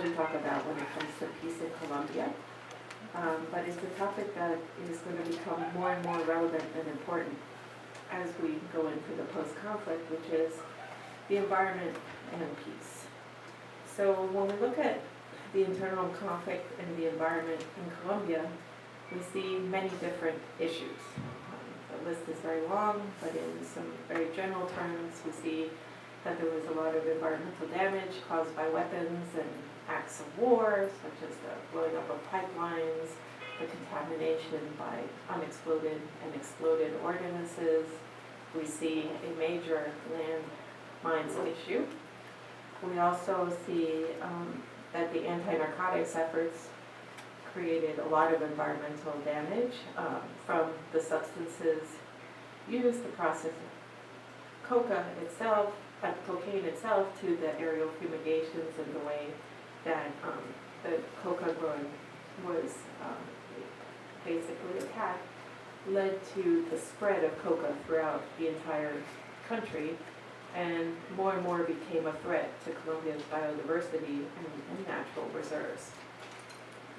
we talk about when it comes to peace in Colombia. But it's a topic that is going to become more and more relevant and important as we go into the post-conflict, which is the environment and peace. So when we look at the internal conflict and the environment in Colombia, we see many different issues. The list is very long, but in some very general terms, we see that there was a lot of environmental damage caused by weapons and acts of war, such as the blowing up of pipelines, the contamination by unexploded and exploded ordinances. We see a major land mines issue. We also see that the anti-narcotics efforts created a lot of environmental damage from the substances used to process cocaine itself to the aerial fumigations and the way that the coca growing was basically attacked led to the spread of coca throughout the entire country, and more became a threat to Colombia's biodiversity and natural reserves.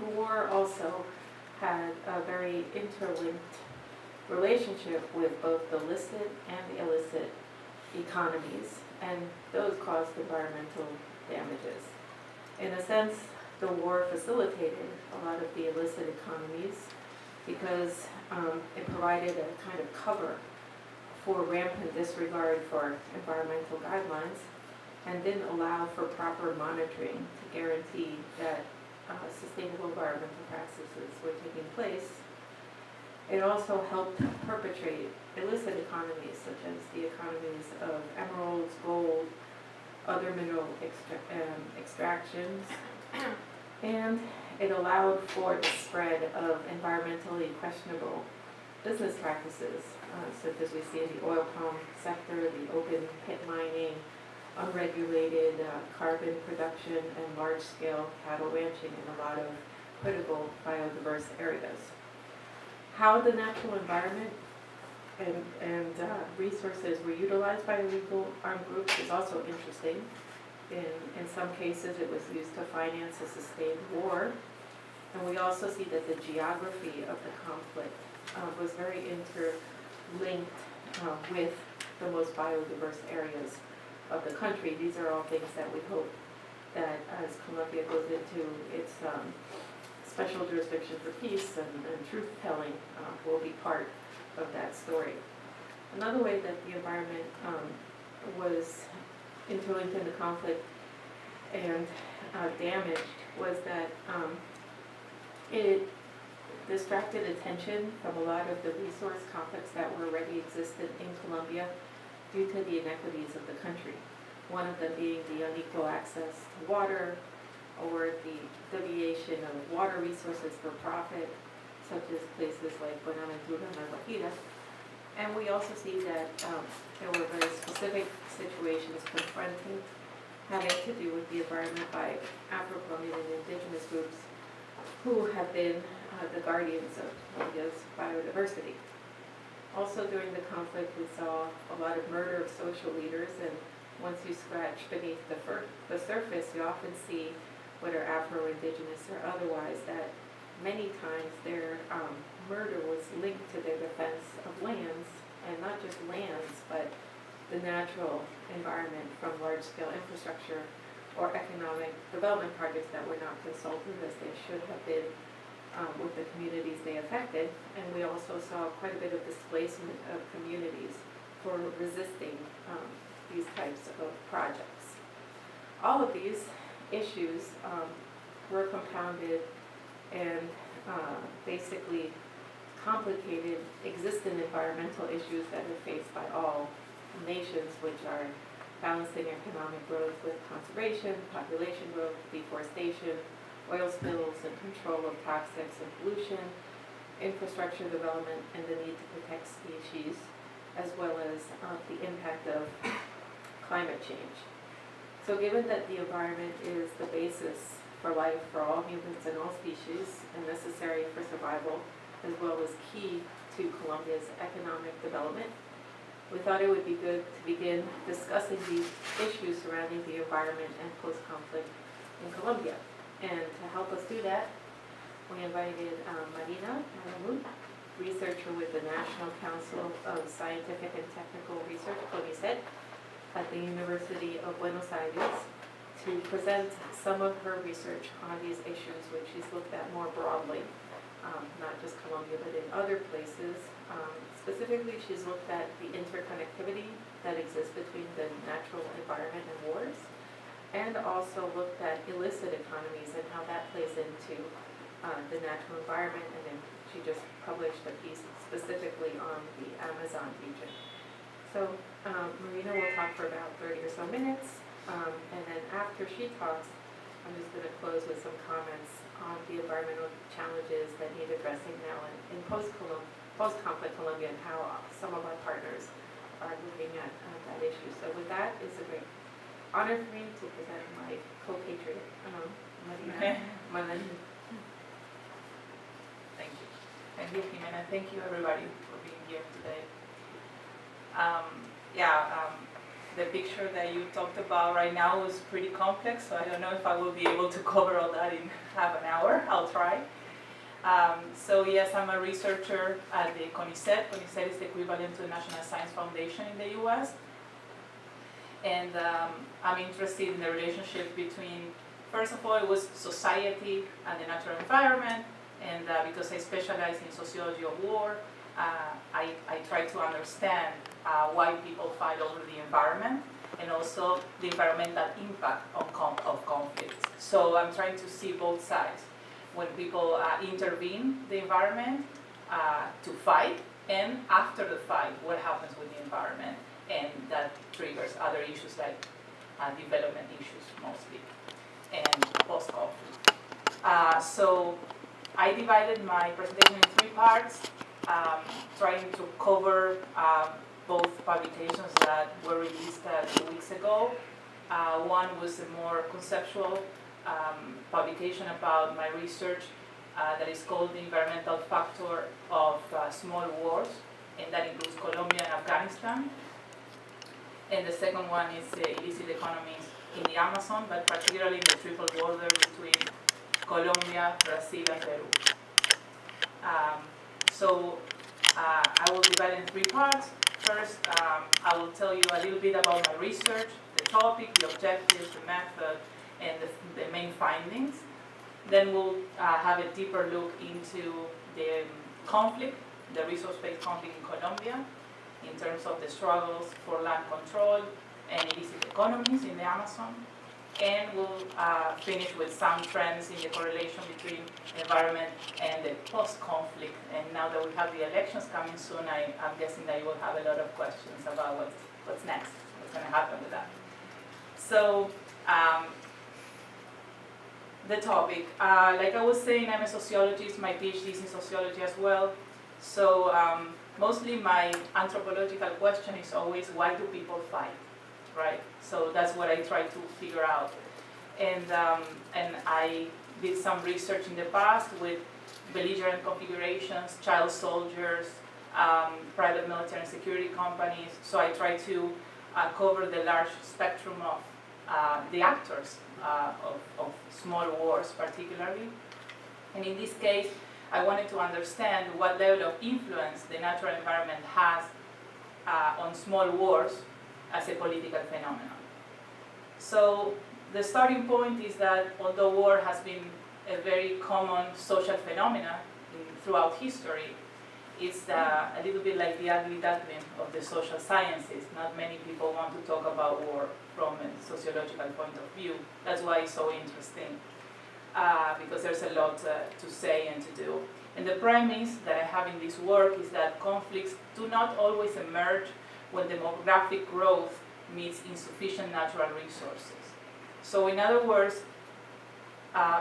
The war also had a very interlinked relationship with both the licit and the illicit economies, and those caused environmental damages. In a sense, the war facilitated a lot of the illicit economies because it provided a kind of cover for rampant disregard for environmental guidelines and didn't allow for proper monitoring to guarantee that sustainable environmental practices were taking place. It also helped perpetrate illicit economies, such as the economies of emeralds, gold, other mineral extractions, and it allowed for the spread of environmentally questionable business practices, such as we see in the oil palm sector, the open pit mining, unregulated carbon production, and large-scale cattle ranching in a lot of critical biodiverse areas. How the natural environment and resources were utilized by illegal armed groups is also interesting. In some cases, it was used to finance a sustained war. And we also see that the geography of the conflict was very interlinked with the most biodiverse areas of the country. These are all things that we hope that as Colombia goes into its special jurisdiction for peace and truth-telling will be part of that story. Another way that the environment was interlinked in the conflict and damaged was that it distracted attention from a lot of the resource conflicts that were already existent in Colombia due to the inequities of the country. One of them being the unequal access to water, or the deviation of water resources for profit, such as places like Buenaventura and La Guajira. And we also see that there were very specific situations confronting having to do with the environment by Afro-Colombian and indigenous groups who have been the guardians of Colombia's biodiversity. Also during the conflict, we saw a lot of murder of social leaders, and once you scratch beneath the surface, you often see, whether Afro-Indigenous or otherwise, that many times their murder was linked to their defense of lands, and not just lands, but the natural environment from large-scale infrastructure or economic development projects that were not consulted as they should have been with the communities they affected. And we also saw quite a bit of displacement of communities for resisting these types of projects. All of these issues were compounded and basically complicated existing environmental issues that are faced by all nations, which are balancing economic growth with conservation, population growth, deforestation, oil spills and control of toxics and pollution, infrastructure development, and the need to protect species, as well as the impact of climate change. So given that the environment is the basis for life for all humans and all species and necessary for survival, as well as key to Colombia's economic development, we thought it would be good to begin discussing these issues surrounding the environment and post-conflict in Colombia. And to help us do that, we invited Marina Malamud, researcher with the National Council of Scientific and Technical Research, CONICET, at the University of Buenos Aires, to present some of her research on these issues, which she's looked at more broadly, not just Colombia, but in other places. Specifically, she's looked at the interconnectivity that exists between the natural environment and wars, and also looked at illicit economies and how that plays into the natural environment. And then she just published a piece specifically on the Amazon region. So Marina will talk for about 30 or so minutes, and then after she talks, I'm just going to close with some comments on the environmental challenges that need addressing now in post-conflict Colombia, and how some of our partners are looking at that issue. So with that, it's a great honor for me to present my co-patriot, Marina Malamud. Thank you. Thank you, Gimena. Thank you, everybody, for being here today. The picture that you talked about right now was pretty complex, so I don't know if I will be able to cover all that in half an hour. I'll try. So yes, I'm a researcher at the CONICET. CONICET is the equivalent to the National Science Foundation in the US. And I'm interested in the relationship between, first of all, it was society and the natural environment. And because I specialize in sociology of war, I try to understand why people fight over the environment, and also the environmental impact of conflicts. So I'm trying to see both sides. When people intervene the environment to fight, and after the fight, what happens with the environment, and that triggers other issues like development issues mostly, and post-conflict. So I divided my presentation in 3 parts, trying to cover both publications that were released 2 weeks ago. One was a more conceptual publication about my research that is called The Environmental Factor of Small Wars, and that includes Colombia and Afghanistan. And the second one is illicit economies in the Amazon, but particularly in the triple border between Colombia, Brazil, and Peru. So I will divide in 3 parts. First, I will tell you a little bit about my research, the topic, the objectives, the method, and the main findings. Then we'll have a deeper look into the conflict, the resource-based conflict in Colombia, in terms of the struggles for land control and illicit economies in the Amazon. And we'll finish with some trends in the correlation between the environment and the post-conflict. And now that we have the elections coming soon, I'm guessing that you will have a lot of questions about what's next, what's going to happen with that. So the topic, like I was saying, I'm a sociologist. My PhD is in sociology as well. So mostly my anthropological question is always, why do people fight? Right, so that's what I try to figure out, and I did some research in the past with belligerent configurations, child soldiers, private military and security companies. So I try to cover the large spectrum of the actors of small wars, particularly. And in this case, I wanted to understand what level of influence the natural environment has on small wars as a political phenomenon. So the starting point is that although war has been a very common social phenomenon throughout history, it's a little bit like the ugly duckling of the social sciences. Not many people want to talk about war from a sociological point of view. That's why it's so interesting, because there's a lot to say and to do. And the premise that I have in this work is that conflicts do not always emerge when demographic growth meets insufficient natural resources. So in other words,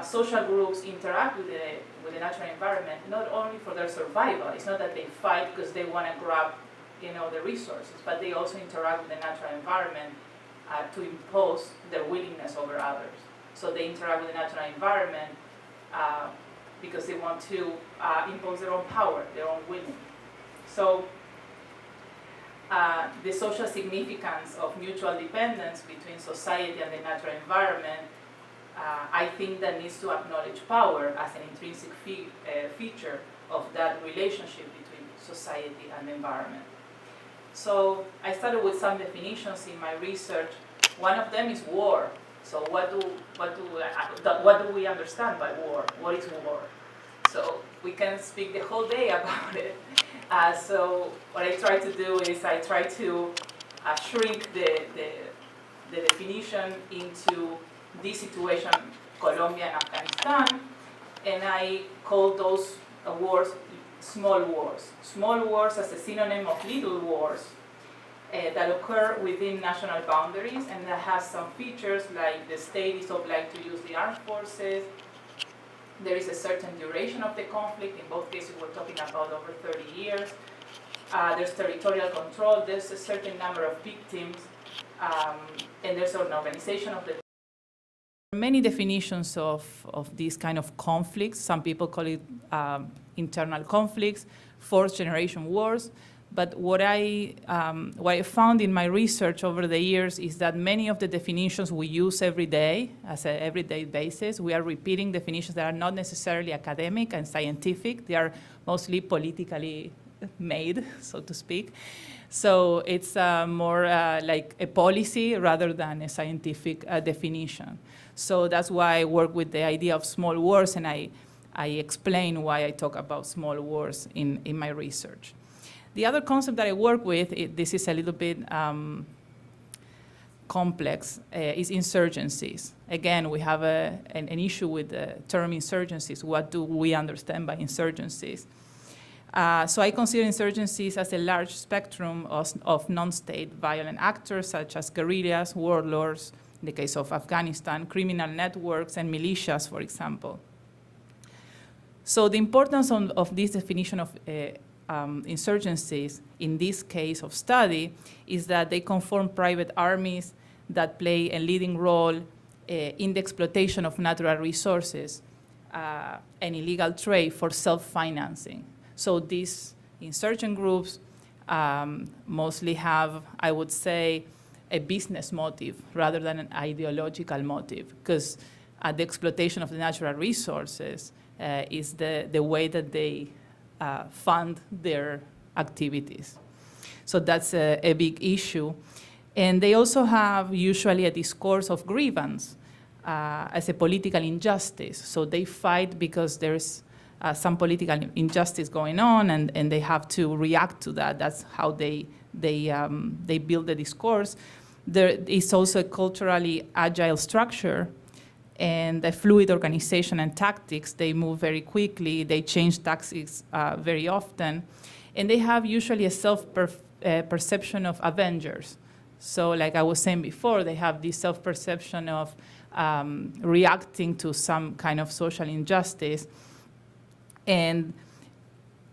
social groups interact with the natural environment not only for their survival. It's not that they fight because they want to grab, the resources, but they also interact with the natural environment to impose their willingness over others. So they interact with the natural environment because they want to impose their own power, their own willing. So the social significance of mutual dependence between society and the natural environment I think that needs to acknowledge power as an intrinsic feature of that relationship between society and environment. So I started with some definitions in my research. One of them is war. So what do we understand by war? What is war? So we can speak the whole day about it. So what I try to do is I try to shrink the definition into this situation, Colombia and Afghanistan, and I call those wars small wars. Small wars as a synonym of little wars that occur within national boundaries and that has some features like the state is obliged to use the armed forces. There is a certain duration of the conflict. In both cases, we're talking about over 30 years. There's territorial control. There's a certain number of victims. And there's an organization of the... Many definitions of these kind of conflicts. Some people call it internal conflicts, fourth generation wars. But what I found in my research over the years is that many of the definitions we use every day, as an everyday basis, we are repeating definitions that are not necessarily academic and scientific. They are mostly politically made, so to speak. So it's more like a policy rather than a scientific definition. So that's why I work with the idea of small wars, and I explain why I talk about small wars in my research. The other concept that I work with, this is a little bit complex, is insurgencies. Again, we have an issue with the term insurgencies. What do we understand by insurgencies? So I consider insurgencies as a large spectrum of non-state violent actors, such as guerrillas, warlords, in the case of Afghanistan, criminal networks, and militias, for example. So the importance of this definition of insurgencies in this case of study is that they conform private armies that play a leading role in the exploitation of natural resources and illegal trade for self-financing. So these insurgent groups mostly have, I would say, a business motive rather than an ideological motive, because the exploitation of the natural resources is the way that they fund their activities. So that's a big issue. And they also have usually a discourse of grievance as a political injustice. So they fight because there's some political injustice going on, and they have to react to that. That's how they build the discourse. There is also a culturally agile structure and a fluid organization and tactics. They move very quickly. They change tactics very often. And they have usually a self-perception of avengers. So like I was saying before, they have this self-perception of reacting to some kind of social injustice. And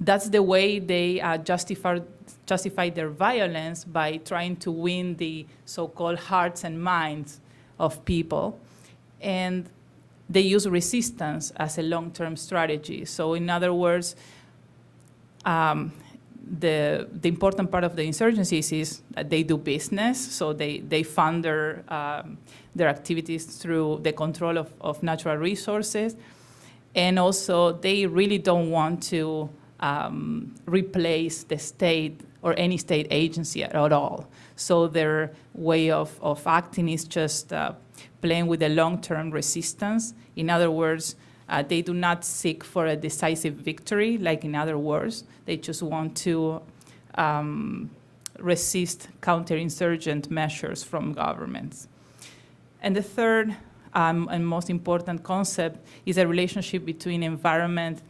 that's the way they justify their violence, by trying to win the so-called hearts and minds of people. And they use resistance as a long-term strategy. So in other words, the important part of the insurgencies is that they do business. So they fund their activities through the control of natural resources. And also, they really don't want to replace the state or any state agency at all. So their way of acting is just playing with a long-term resistance. In other words, they do not seek for a decisive victory, like in other wars. They just want to resist counterinsurgent measures from governments. And the third and most important concept is a relationship between environment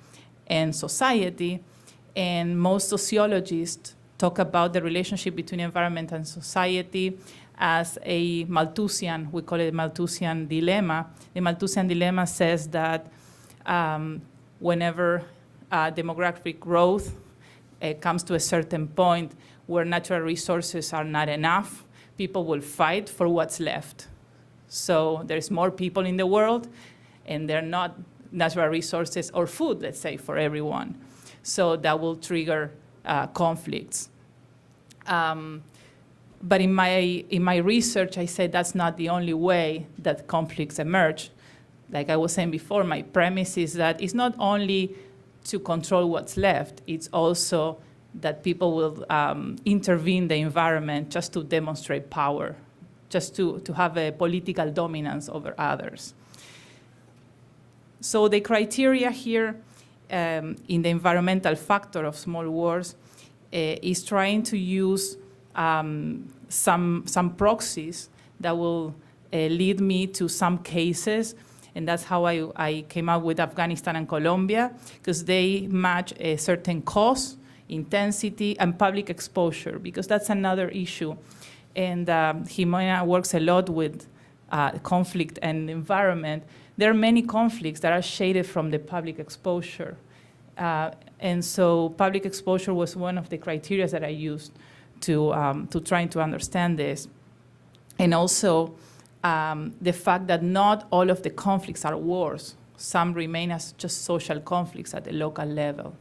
and society. And most sociologists talk about the relationship between environment and society as a Malthusian, we call it a Malthusian dilemma. The Malthusian dilemma says that whenever demographic growth comes to a certain point where natural resources are not enough, people will fight for what's left. So there's more people in the world, and there are not natural resources or food, let's say, for everyone. So that will trigger conflicts. But in my research, I say that's not the only way that conflicts emerge. like I was saying before, my premise is that it's not only to control what's left, it's also that people will intervene the environment just to demonstrate power, just to have a political dominance over others. So the criteria here in the environmental factor of small wars is trying to use some proxies that will lead me to some cases, and that's how I came up with Afghanistan and Colombia, because they match a certain cause, intensity, and public exposure, because that's another issue. And Gimena works a lot with conflict and environment. There are many conflicts that are shaded from the public exposure. And so public exposure was one of the criteria that I used to trying to understand this. And also the fact that not all of the conflicts are wars. Some remain as just social conflicts at the local level.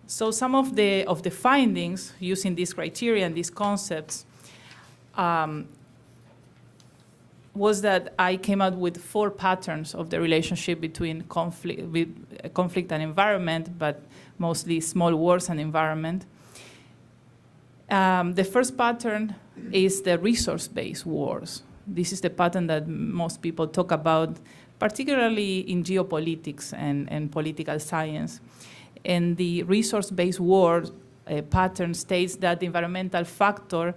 So some of the findings using these criteria and these concepts was that I came out with 4 patterns of the relationship between conflict and environment, but mostly small wars and environment. The first pattern is the resource-based wars. This is the pattern that most people talk about, particularly in geopolitics and political science. And the resource-based war pattern states that the environmental factor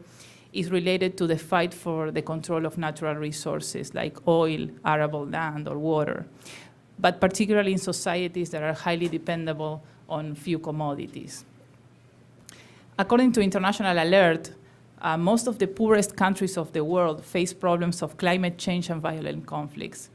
is related to the fight for the control of natural resources like oil, arable land, or water, but particularly in societies that are highly dependable on few commodities. According to International Alert, most of the poorest countries of the world face problems of climate change and violent conflicts.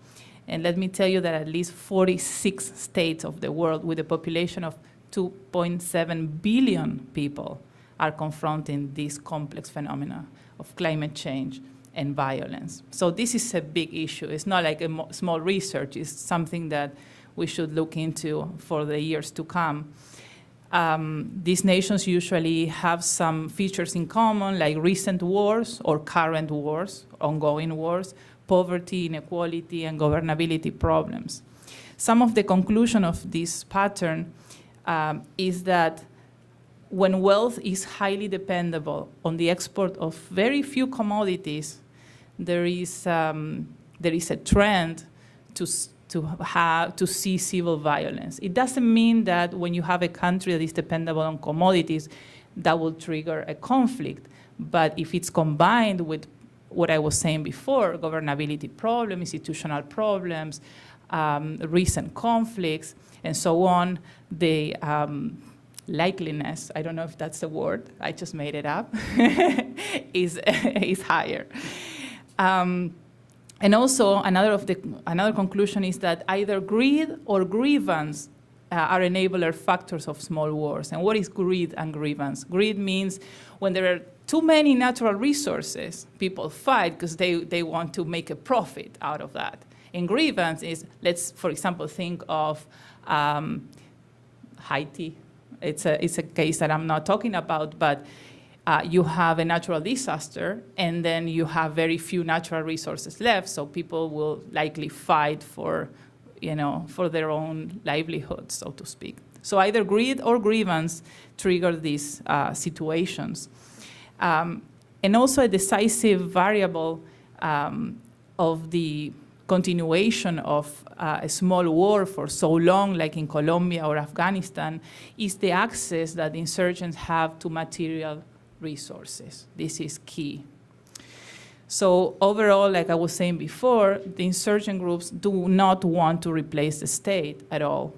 And let me tell you that at least 46 states of the world with a population of 2.7 billion people are confronting this complex phenomena of climate change and violence. So this is a big issue. It's not like a small research. It's something that we should look into for the years to come. These nations usually have some features in common, like recent wars or current wars, ongoing wars, poverty, inequality, and governability problems. Some of the conclusion of this pattern is that when wealth is highly dependable on the export of very few commodities, there is a trend to see civil violence. It doesn't mean that when you have a country that is dependable on commodities, that will trigger a conflict. But if it's combined with what I was saying before, governability problems, institutional problems, recent conflicts, and so on, the likeliness, I don't know if that's a word, I just made it up, is higher. And also another conclusion is that either greed or grievance are enabler factors of small wars. And what is greed and grievance? Greed means when there are too many natural resources, people fight because they want to make a profit out of that. And grievance is, let's, for example, think of Haiti. It's a case that I'm not talking about, but you have a natural disaster, and then you have very few natural resources left, so people will likely fight for their own livelihood, so to speak. So either greed or grievance trigger these situations. And also a decisive variable of the continuation of a small war for so long, like in Colombia or Afghanistan, is the access that the insurgents have to material resources. This is key. So overall, like I was saying before, the insurgent groups do not want to replace the state at all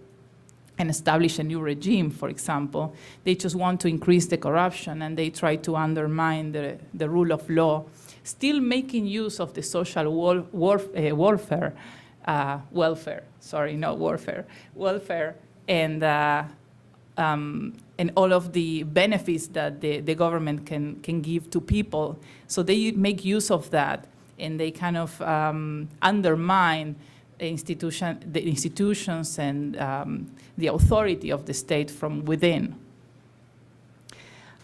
and establish a new regime, for example. They just want to increase the corruption, and they try to undermine the rule of law, still making use of the social welfare, and all of the benefits that the government can give to people. So they make use of that, and they kind of undermine the institutions and the authority of the state from within.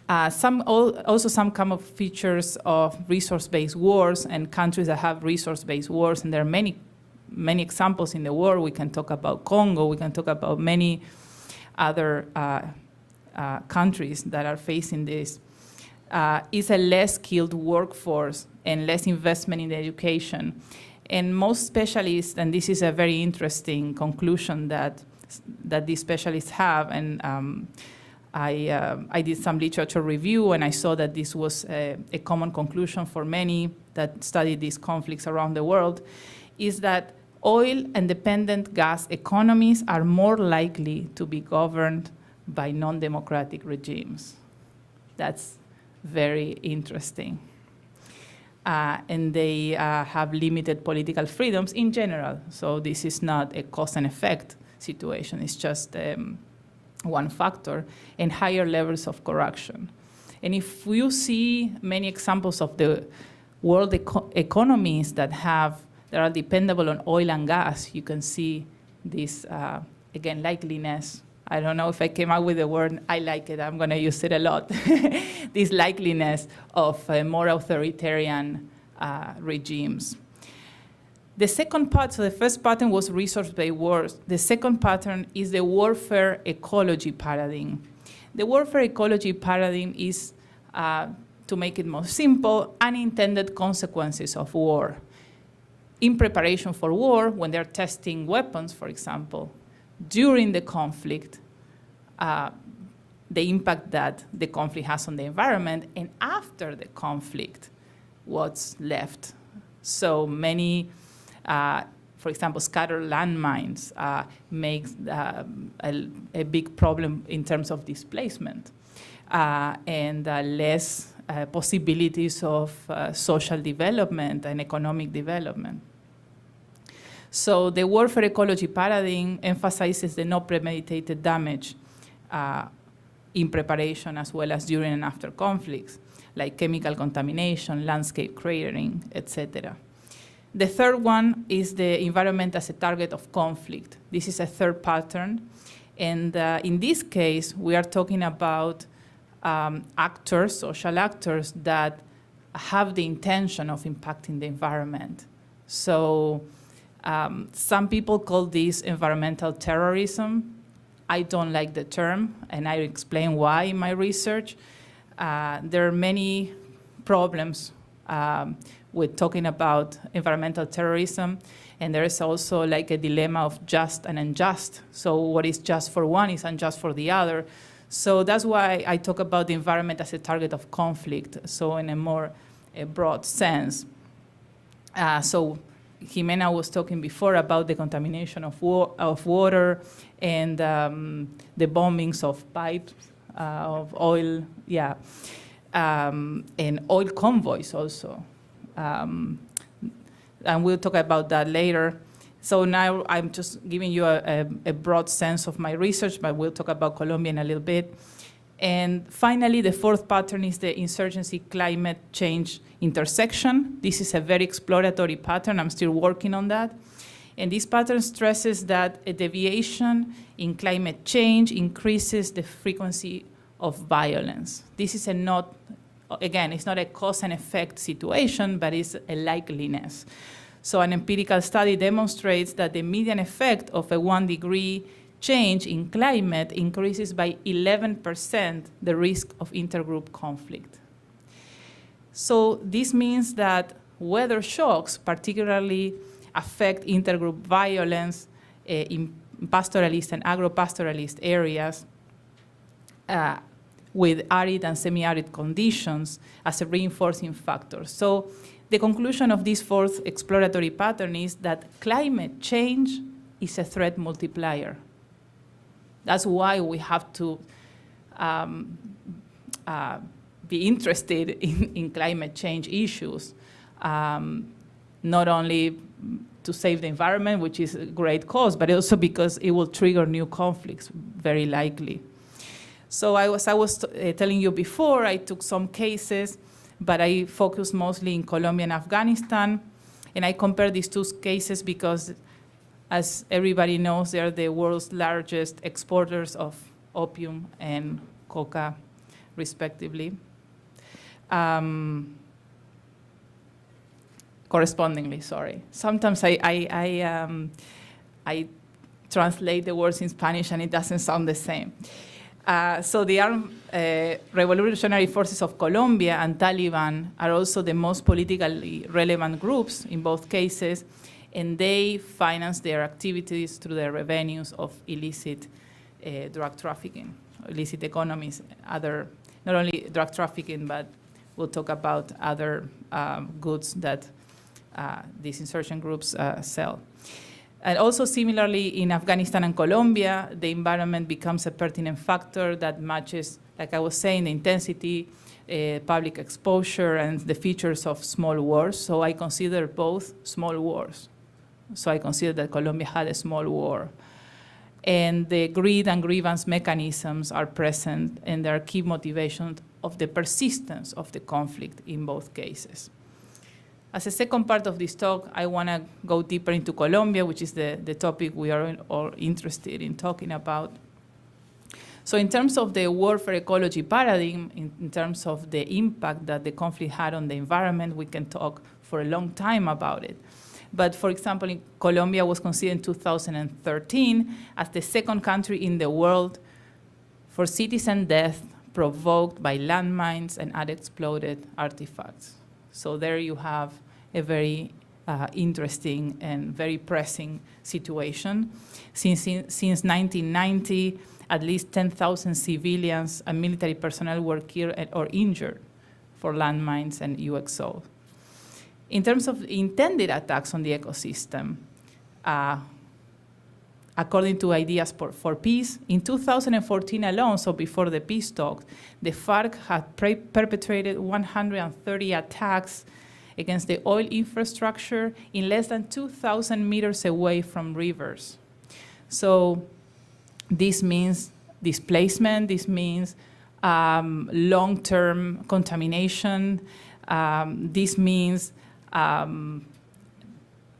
Also some come of features of resource-based wars and countries that have resource-based wars, and there are many examples in the world. We can talk about Congo, we can talk about many other countries that are facing this. Is a less skilled workforce and less investment in education. And most specialists, and this is a very interesting conclusion that these specialists have, and I did some literature review, and I saw that this was a common conclusion for many that studied these conflicts around the world, is that oil and dependent gas economies are more likely to be governed by non-democratic regimes. That's very interesting. And they have limited political freedoms in general. So this is not a cause and effect situation. It's just one factor, and higher levels of corruption. And if you see many examples of the world economies that are dependable on oil and gas, you can see this, again, likeliness. I don't know if I came out with the word, I like it, I'm gonna use it a lot. This likeliness of more authoritarian regimes. The second part, so the first pattern was resource-based wars. The second pattern is the warfare ecology paradigm. The warfare ecology paradigm is, to make it more simple, unintended consequences of war. In preparation for war, when they're testing weapons, for example, during the conflict, the impact that the conflict has on the environment, and after the conflict, what's left. So many, for example, scattered landmines makes a big problem in terms of displacement and less possibilities of social development and economic development. So the warfare ecology paradigm emphasizes the no premeditated damage in preparation as well as during and after conflicts, like chemical contamination, landscape cratering, etc. The third one is the environment as a target of conflict. This is a third pattern. And in this case, we are talking about actors, social actors, that have the intention of impacting the environment. So some people call this environmental terrorism. I don't like the term, and I explain why in my research. There are many problems with talking about environmental terrorism, and there is also like a dilemma of just and unjust. So what is just for one is unjust for the other. So that's why I talk about the environment as a target of conflict, so in a more broad sense. So Gimena was talking before about the contamination of water and the bombings of pipes of oil, and oil convoys also. And we'll talk about that later. So now I'm just giving you a broad sense of my research, but we'll talk about Colombia in a little bit. And finally, the fourth pattern is the insurgency climate change intersection. This is a very exploratory pattern. I'm still working on that. And this pattern stresses that a deviation in climate change increases the frequency of violence. This is again, it's not a cause and effect situation, but it's a likeliness. So an empirical study demonstrates that the median effect of a 1 degree change in climate increases by 11% the risk of intergroup conflict. So this means that weather shocks particularly affect intergroup violence in pastoralist and agro-pastoralist areas with arid and semi-arid conditions as a reinforcing factor. So the conclusion of this fourth exploratory pattern is that climate change is a threat multiplier. That's why we have to be interested in climate change issues, not only to save the environment, which is a great cause, but also because it will trigger new conflicts, very likely. So I was telling you before, I took some cases, but I focused mostly in Colombia and Afghanistan, and I compared these two cases because, as everybody knows, they are the world's largest exporters of opium and coca respectively. Correspondingly, sorry. Sometimes I translate the words in Spanish and it doesn't sound the same. So the armed revolutionary forces of Colombia and Taliban are also the most politically relevant groups in both cases, and they finance their activities through the revenues of illicit drug trafficking, illicit economies, other, not only drug trafficking, but we'll talk about other goods that these insurgent groups sell. And also similarly in Afghanistan and Colombia, the environment becomes a pertinent factor that matches, like I was saying, the intensity, public exposure, and the features of small wars. So I consider both small wars. So I consider that Colombia had a small war. And the greed and grievance mechanisms are present, and there are key motivations of the persistence of the conflict in both cases. As a second part of this talk, I want to go deeper into Colombia, which is the topic we are all interested in talking about. So in terms of the warfare ecology paradigm, in terms of the impact that the conflict had on the environment, we can talk for a long time about it. But for example, in Colombia was considered in 2013 as the second country in the world for citizen death provoked by landmines and unexploded artifacts. So there you have a very interesting and very pressing situation. Since 1990, at least 10,000 civilians and military personnel were killed or injured for landmines and UXO. In terms of intended attacks on the ecosystem, according to Ideas for Peace, in 2014 alone, so before the peace talks, the FARC had perpetrated 130 attacks against the oil infrastructure in less than 2,000 meters away from rivers. So this means displacement, this means long-term contamination, this means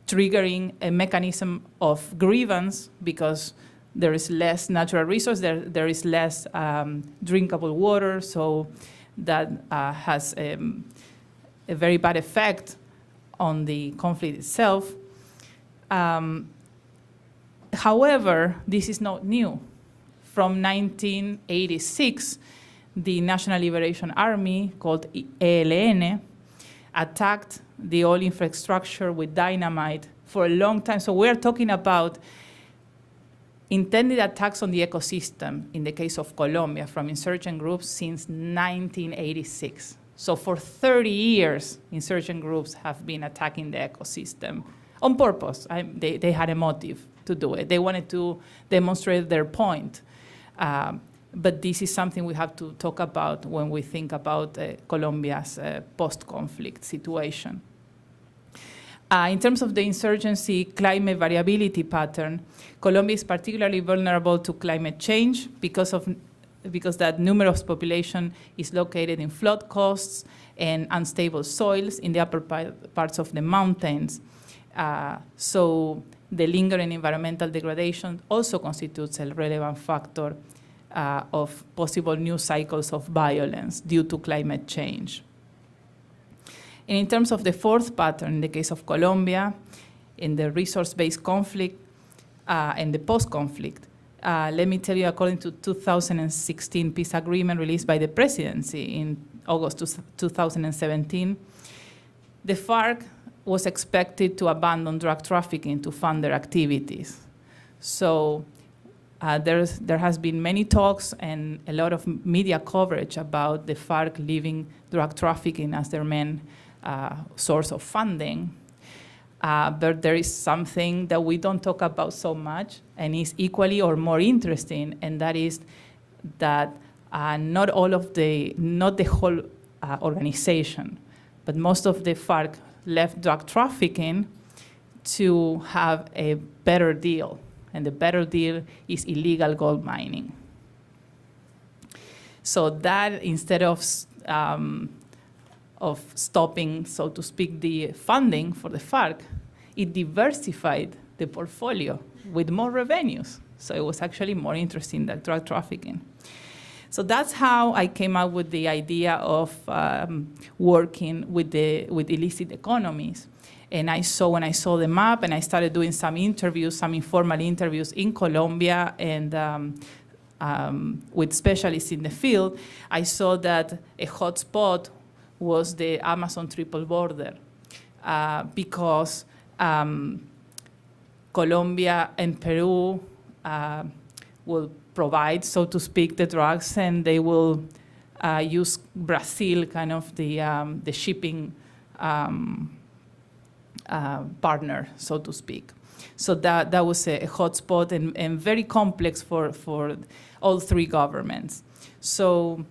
triggering a mechanism of grievance because there is less natural resource, there is less drinkable water, so that has a very bad effect on the conflict itself. However, this is not new. From 1986, the National Liberation Army, called ELN, attacked the oil infrastructure with dynamite for a long time. So we're talking about intended attacks on the ecosystem in the case of Colombia from insurgent groups since 1986. So for 30 years, insurgent groups have been attacking the ecosystem on purpose. They had a motive to do it. They wanted to demonstrate their point. But this is something we have to talk about when we think about Colombia's post-conflict situation. In terms of the insurgency climate variability pattern, Colombia is particularly vulnerable to climate change because that numerous population is located in flood coasts and unstable soils in the upper parts of the mountains. So the lingering environmental degradation also constitutes a relevant factor of possible new cycles of violence due to climate change. And in terms of the fourth pattern, in the case of Colombia, in the resource-based conflict and the post-conflict, let me tell you, according to 2016 peace agreement released by the presidency in August 2017, the FARC was expected to abandon drug trafficking to fund their activities. So there has been many talks and a lot of media coverage about the FARC leaving drug trafficking as their main source of funding. But there is something that we don't talk about so much and is equally or more interesting, and that is that not the whole organization, but most of the FARC left drug trafficking to have a better deal. And the better deal is illegal gold mining. So that instead of stopping, so to speak, the funding for the FARC, it diversified the portfolio with more revenues. So it was actually more interesting than drug trafficking. So that's how I came up with the idea of working with illicit economies. And when I saw the map and I started doing some interviews, some informal interviews in Colombia and with specialists in the field, I saw that a hotspot was the Amazon triple border because Colombia and Peru will provide, so to speak, the drugs, and they will use Brazil, kind of the shipping partner, so to speak. So that was a hotspot and very complex for all three governments. So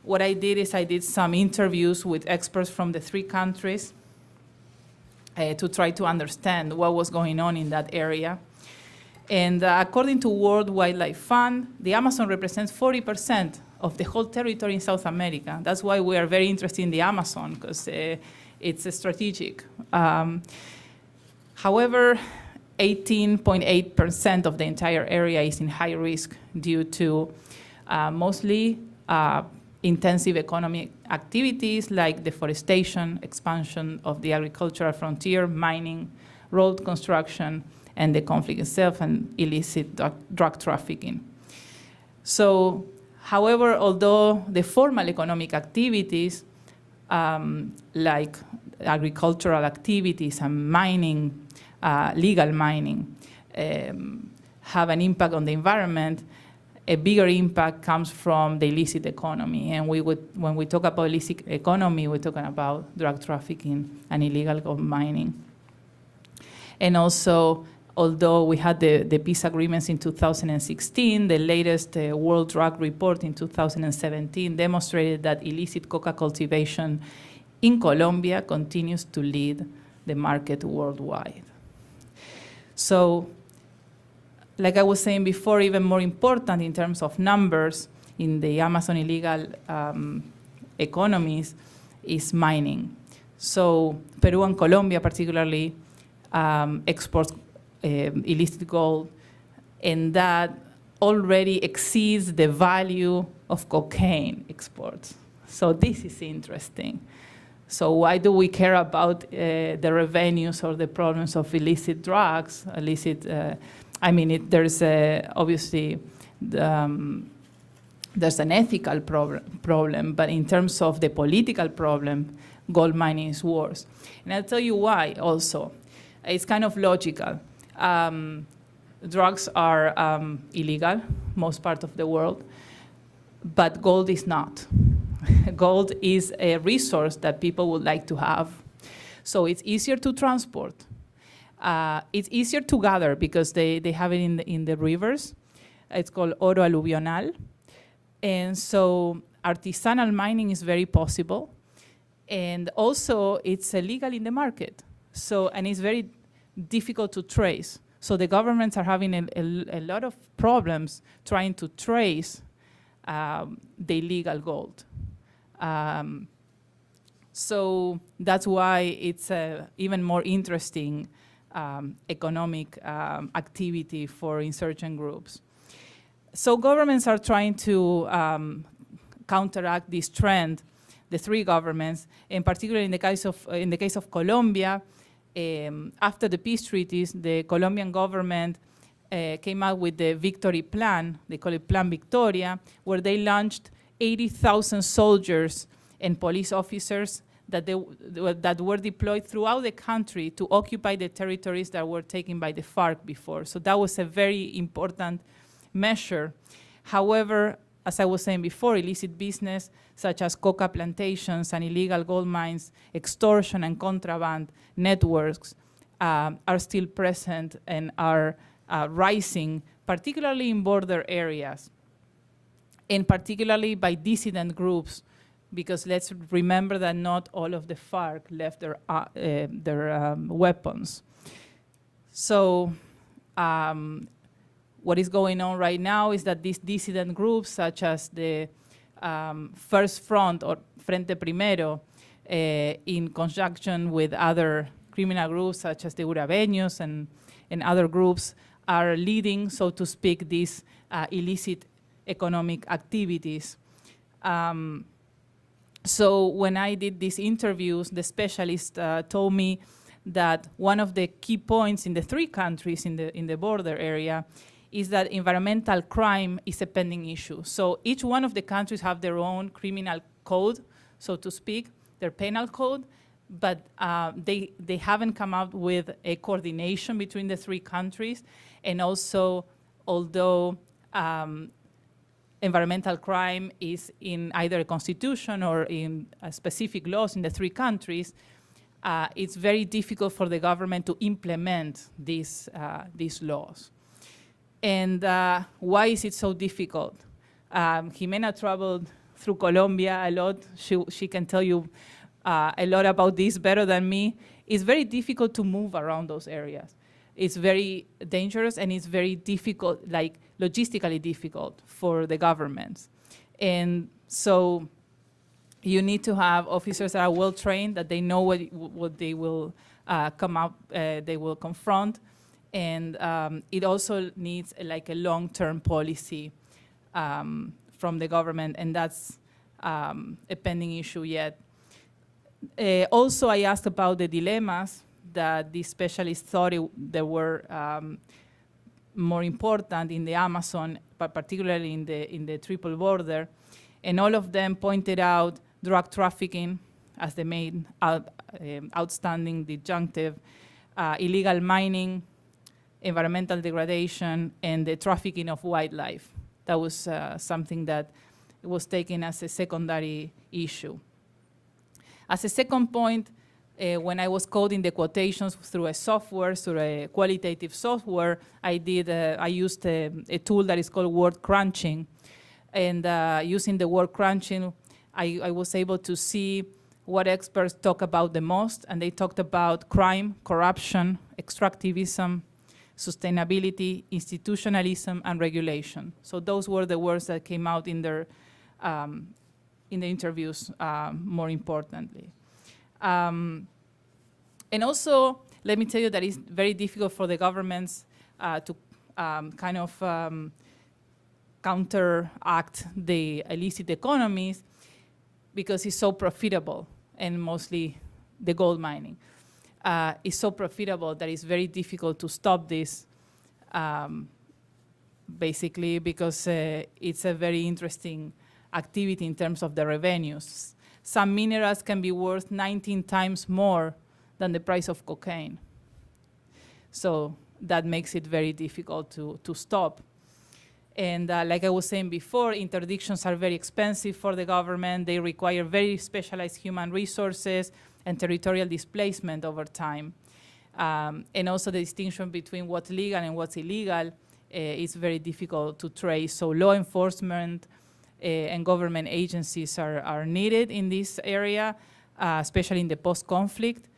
what I did is I did some interviews with experts from the three countries to try to understand what was going on in that area. And according to World Wildlife Fund, the Amazon represents 40% of the whole territory in South America. That's why we are very interested in the Amazon, because it's strategic. However, 18.8% of the entire area is in high risk due to mostly intensive economic activities like deforestation, expansion of the agricultural frontier, mining, road construction, and the conflict itself, and illicit drug trafficking. So, however, although the formal economic activities, like agricultural activities and mining, legal mining, have an impact on the environment, a bigger impact comes from the illicit economy. And when we talk about illicit economy, we're talking about drug trafficking and illegal gold mining. And also, although we had the peace agreements in 2016, the latest World Drug Report in 2017 demonstrated that illicit coca cultivation in Colombia continues to lead the market worldwide. So, like I was saying before, even more important in terms of numbers in the Amazon illegal economies is mining. So Peru and Colombia particularly export illicit gold, and that already exceeds the value of cocaine exports. So this is interesting. So why do we care about the revenues or the problems of illicit drugs, there's obviously there's an ethical problem, but in terms of the political problem, gold mining is worse. And I'll tell you why also. It's kind of logical. Drugs are illegal, most part of the world, but gold is not. Gold is a resource that people would like to have. So it's easier to transport. It's easier to gather because they have it in the rivers. It's called oro aluvional. And so artisanal mining is very possible. And also it's illegal in the market. So, and it's very difficult to trace. So the governments are having a lot of problems trying to trace the illegal gold. So that's why it's even more interesting economic activity for insurgent groups. So governments are trying to counteract this trend, the three governments, and particularly in the case of Colombia, after the peace treaties, the Colombian government came out with the Victory Plan, they call it Plan Victoria, where they launched 80,000 soldiers and police officers that were deployed throughout the country to occupy the territories that were taken by the FARC before. So that was a very important measure. However, as I was saying before, illicit business such as coca plantations and illegal gold mines, extortion and contraband networks are still present and are rising, particularly in border areas, and particularly by dissident groups, because let's remember that not all of the FARC left their weapons. So what is going on right now is that these dissident groups, such as the First Front or Frente Primero, in conjunction with other criminal groups such as the Urabeños and other groups, are leading, so to speak, these illicit economic activities. So when I did these interviews, the specialist told me that one of the key points in the 3 countries in the border area is that environmental crime is a pending issue. So each one of the countries have their own criminal code, so to speak, their penal code, but they haven't come up with a coordination between the 3 countries. And also, although environmental crime is in either a constitution or in specific laws in the 3 countries, it's very difficult for the government to implement these laws. And why is it so difficult? Gimena traveled through Colombia a lot. She can tell you a lot about this better than me. It's very difficult to move around those areas. It's very dangerous, and it's very difficult, like logistically difficult for the governments. And so you need to have officers that are well trained, that they know what they will they will confront. And it also needs like a long-term policy from the government, and that's a pending issue yet. Also, I asked about the dilemmas that the specialists thought they were more important in the Amazon, but particularly in the triple border. And all of them pointed out drug trafficking as the main outstanding disjunctive, illegal mining, environmental degradation, and the trafficking of wildlife. That was something that was taken as a secondary issue. As a second point, when I was coding the quotations through a software, through a qualitative software, I used a tool that is called word crunching. And using the word crunching, I was able to see what experts talk about the most, and they talked about crime, corruption, extractivism, sustainability, institutionalism, and regulation. So those were the words that came out in the interviews, more importantly. And also, let me tell you that it's very difficult for the governments to kind of counteract the illicit economies because it's so profitable, and mostly the gold mining. Is so profitable that it's very difficult to stop this, basically because it's a very interesting activity in terms of the revenues. Some minerals can be worth 19 times more than the price of cocaine. So that makes it very difficult to stop. And like I was saying before, interdictions are very expensive for the government. They require very specialized human resources and territorial displacement over time. And also the distinction between what's legal and what's illegal is very difficult to trace. So law enforcement and government agencies are needed in this area, especially in the post-conflict,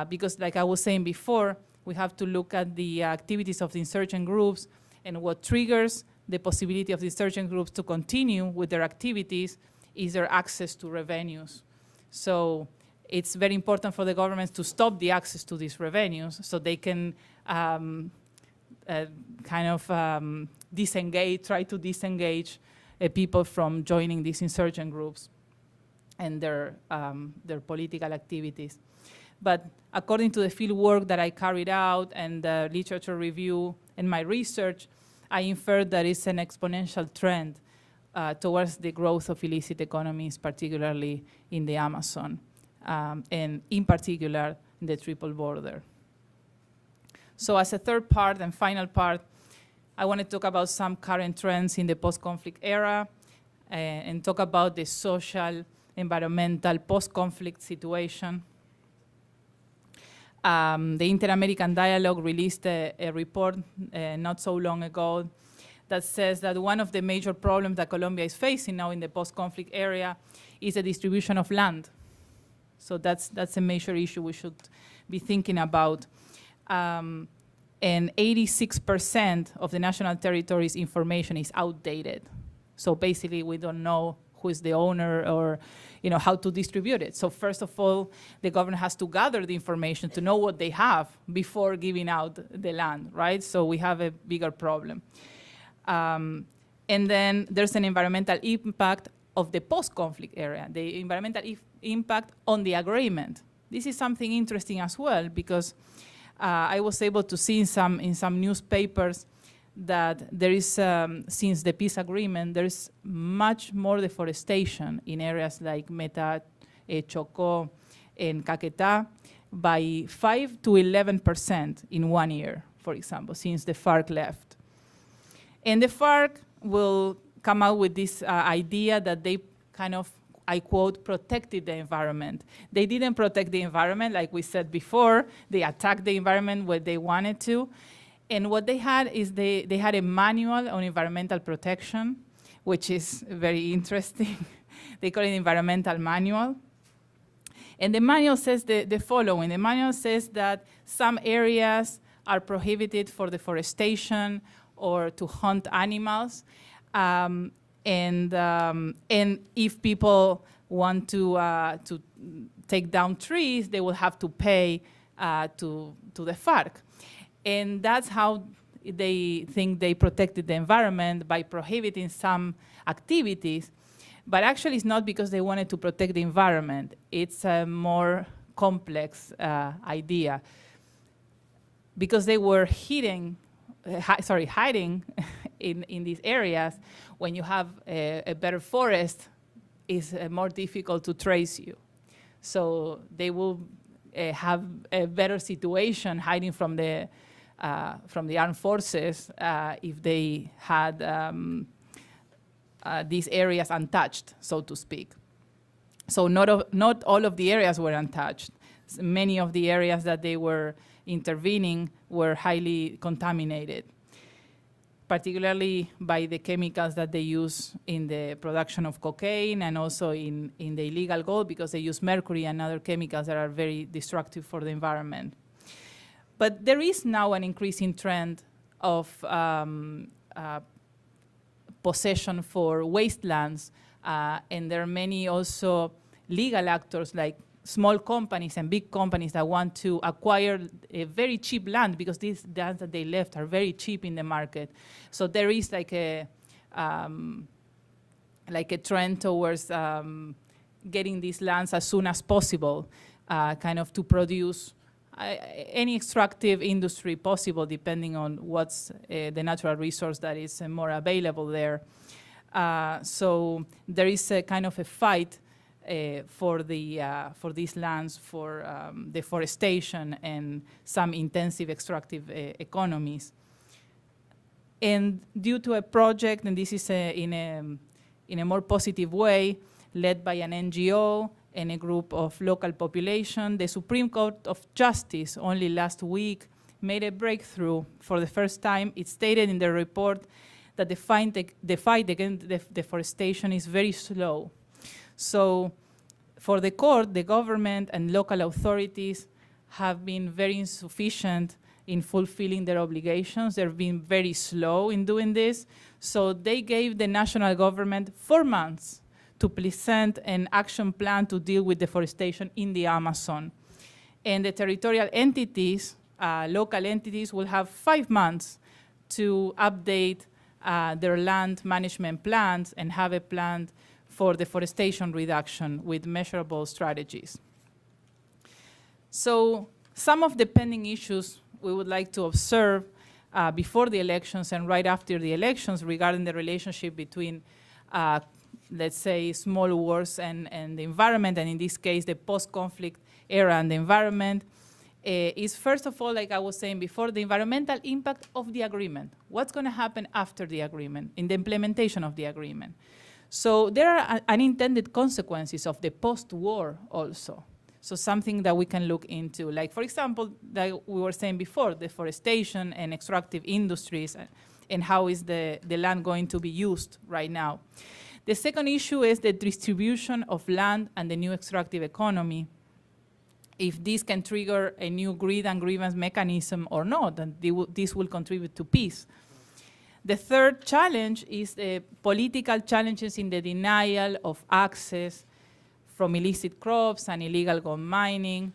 because like I was saying before, we have to look at the activities of the insurgent groups, and what triggers the possibility of the insurgent groups to continue with their activities is their access to revenues. So it's very important for the governments to stop the access to these revenues so they can try to disengage people from joining these insurgent groups and their political activities. But according to the field work that I carried out and the literature review and my research, I inferred that it's an exponential trend towards the growth of illicit economies, particularly in the Amazon, and in particular in the triple border. So as a third part and final part, I want to talk about some current trends in the post-conflict era and talk about the social, environmental, post-conflict situation. The Inter-American Dialogue released a report not so long ago that says that one of the major problems that Colombia is facing now in the post-conflict area is the distribution of land. So that's a major issue we should be thinking about. And 86% of the national territory's information is outdated. So basically, we don't know who is the owner or how to distribute it. So first of all, the government has to gather the information to know what they have before giving out the land, right? So we have a bigger problem. And then there's an environmental impact of the post-conflict area, the environmental impact on the agreement. This is something interesting as well, because I was able to see in some newspapers that there is, since the peace agreement, there is much more deforestation in areas like Meta, Chocó, and Caquetá by 5 to 11% in 1 year, for example, since the FARC left. And the FARC will come out with this idea that they kind of, I quote, protected the environment. They didn't protect the environment, like we said before. They attacked the environment where they wanted to. And what they had is they had a manual on environmental protection, which is very interesting. They call it environmental manual. And the manual says the following. The manual says that some areas are prohibited for deforestation or to hunt animals. And if people want to take down trees, they will have to pay to the FARC. And that's how they think they protected the environment, by prohibiting some activities. But actually, it's not because they wanted to protect the environment. It's a more complex idea. Because they were hiding in these areas, when you have a better forest, it's more difficult to trace you. So they will have a better situation hiding from the armed forces if they had these areas untouched, so to speak. So not all of the areas were untouched. Many of the areas that they were intervening were highly contaminated, particularly by the chemicals that they use in the production of cocaine, and also in the illegal gold, because they use mercury and other chemicals that are very destructive for the environment. But there is now an increasing trend of possession for wastelands, and there are many also legal actors, like small companies and big companies, that want to acquire a very cheap land, because these lands that they left are very cheap in the market. So there is like a trend towards getting these lands as soon as possible, kind of to produce any extractive industry possible, depending on what's the natural resource that is more available there. So there is a kind of a fight for these lands, for deforestation and some intensive extractive economies. And due to a project, and this is in a more positive way, led by an NGO and a group of local population, the Supreme Court of Justice only last week made a breakthrough for the first time. It stated in the report that the fight against deforestation is very slow. So for the court, the government and local authorities have been very insufficient in fulfilling their obligations. They've been very slow in doing this. So they gave the national government 4 months to present an action plan to deal with deforestation in the Amazon. And the territorial entities, local entities, will have 5 months to update their land management plans and have a plan for deforestation reduction with measurable strategies. So some of the pending issues we would like to observe before the elections and right after the elections regarding the relationship between let's say, small wars and the environment, and in this case, the post-conflict era and the environment, is first of all, like I was saying before, the environmental impact of the agreement. What's going to happen after the agreement, in the implementation of the agreement? So there are unintended consequences of the post-war also. So something that we can look into, like, for example, like we were saying before, deforestation and extractive industries, and how is the land going to be used right now. The second issue is the distribution of land and the new extractive economy. If this can trigger a new greed and grievance mechanism or not, and this will contribute to peace. The third challenge is the political challenges in the denial of access from illicit crops and illegal gold mining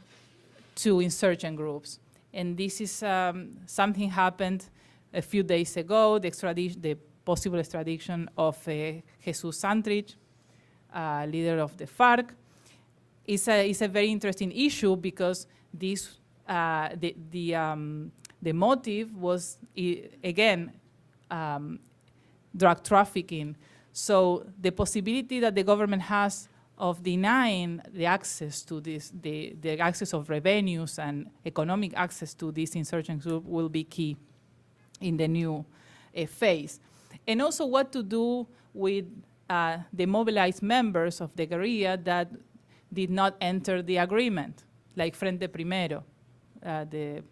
to insurgent groups. And this is something happened a few days ago, the possible extradition of Jesus Santrich, leader of the FARC. It's a very interesting issue because this the motive was again drug trafficking. So the possibility that the government has of denying the access to this, the access of revenues and economic access to this insurgent group will be key in the new phase. And also what to do with the mobilized members of the guerrilla that did not enter the agreement, like Frente Primero, the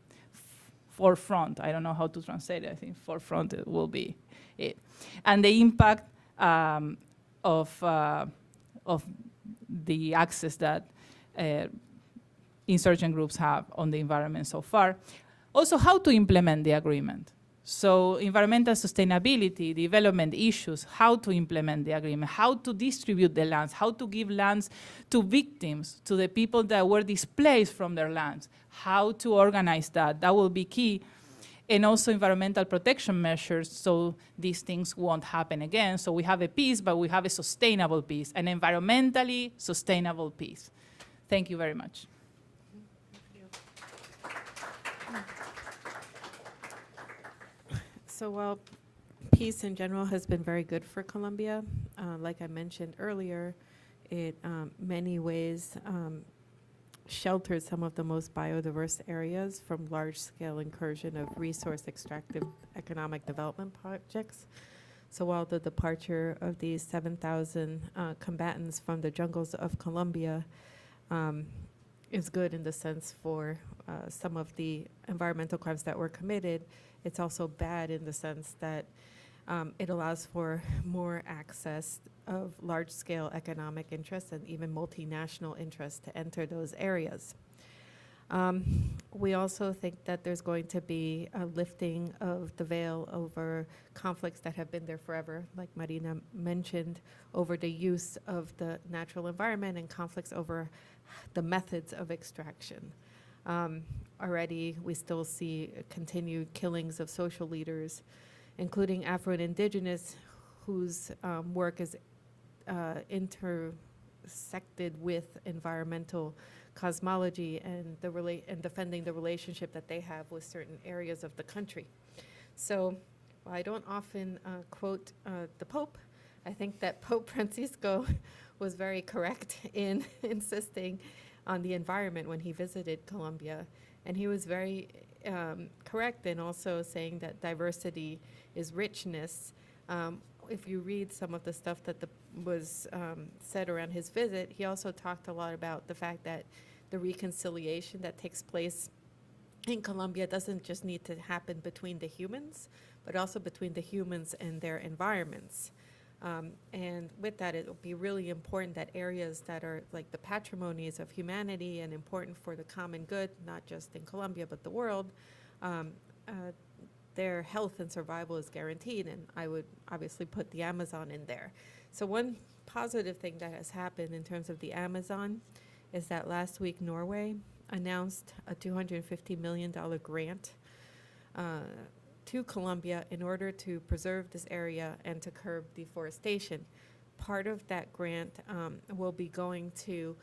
forefront. I don't know how to translate it. I think forefront will be it. And the impact of the access that insurgent groups have on the environment so far. Also, how to implement the agreement. So environmental sustainability, development issues, how to implement the agreement, how to distribute the lands, how to give lands to victims, to the people that were displaced from their lands, how to organize that. That will be key. And also environmental protection measures so these things won't happen again. So we have a peace, but we have a sustainable peace, an environmentally sustainable peace. Thank you very much. So while peace in general has been very good for Colombia, like I mentioned earlier, it many ways sheltered some of the most biodiverse areas from large-scale incursion of resource extractive economic development projects. So while the departure of these 7,000 combatants from the jungles of Colombia is good in the sense for some of the environmental crimes that were committed, it's also bad in the sense that it allows for more access of large-scale economic interests and even multinational interests to enter those areas. We also think that there's going to be a lifting of the veil over conflicts that have been there forever, like Marina mentioned, over the use of the natural environment and conflicts over the methods of extraction. Already, we still see continued killings of social leaders, including Afro and Indigenous, whose work is intersected with environmental cosmology and and defending the relationship that they have with certain areas of the country. So while I don't often quote the Pope, I think that Pope Francisco was very correct in insisting on the environment when he visited Colombia. And he was very correct in also saying that diversity is richness. If you read some of the stuff that was said around his visit, he also talked a lot about the fact that the reconciliation that takes place in Colombia doesn't just need to happen between the humans, but also between the humans and their environments. And with that, it will be really important that areas that are like the patrimonies of humanity and important for the common good, not just in Colombia, but the world, their health and survival is guaranteed. And I would obviously put the Amazon in there. So one positive thing that has happened in terms of the Amazon is that last week Norway announced a $250 million grant to Colombia in order to preserve this area and to curb deforestation. Part of that grant will be going to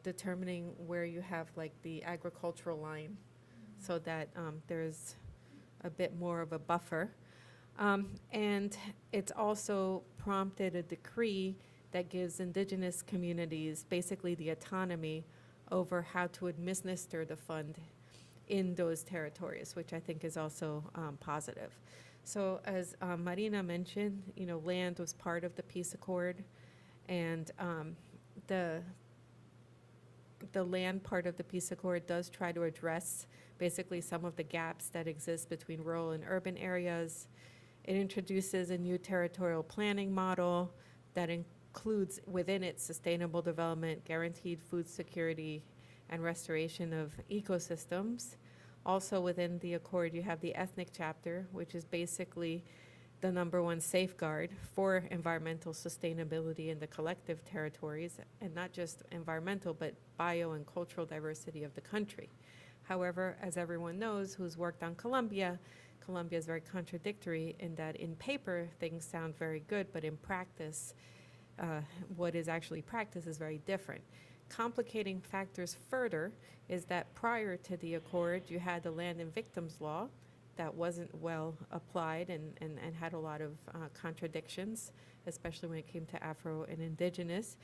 determining where you have like the agricultural line so that there's a bit more of a buffer. And it's also prompted a decree that gives indigenous communities basically the autonomy over how to administer the fund in those territories, which I think is also positive. So as Marina mentioned, land was part of the peace accord, and the land part of the peace accord does try to address basically some of the gaps that exist between rural and urban areas. It introduces a new territorial planning model that includes within it sustainable development, guaranteed food security, and restoration of ecosystems. Also within the accord, you have the ethnic chapter, which is basically the #1 safeguard for environmental sustainability in the collective territories, and not just environmental, but bio and cultural diversity of the country. However, as everyone knows who's worked on Colombia, Colombia is very contradictory in that in paper things sound very good, but in practice what is actually practiced is very different. Complicating factors further is that prior to the accord, you had the Land and Victims Law that wasn't well applied and had a lot of contradictions, especially when it came to Afro and Indigenous.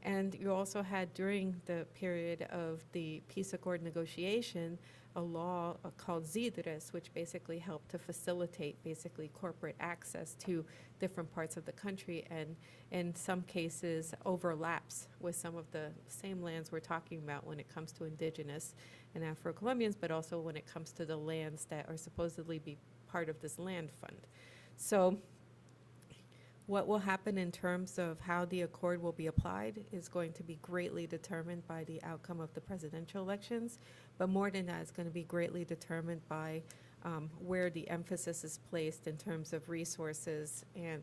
And you also had, during the period of the peace accord negotiation, a law called ZIDRES, which basically helped to facilitate basically corporate access to different parts of the country, and in some cases overlaps with some of the same lands we're talking about when it comes to Indigenous and Afro-Colombians, but also when it comes to the lands that are supposedly be part of this land fund. So what will happen in terms of how the accord will be applied is going to be greatly determined by the outcome of the presidential elections, but more than that, it's going to be greatly determined by where the emphasis is placed in terms of resources and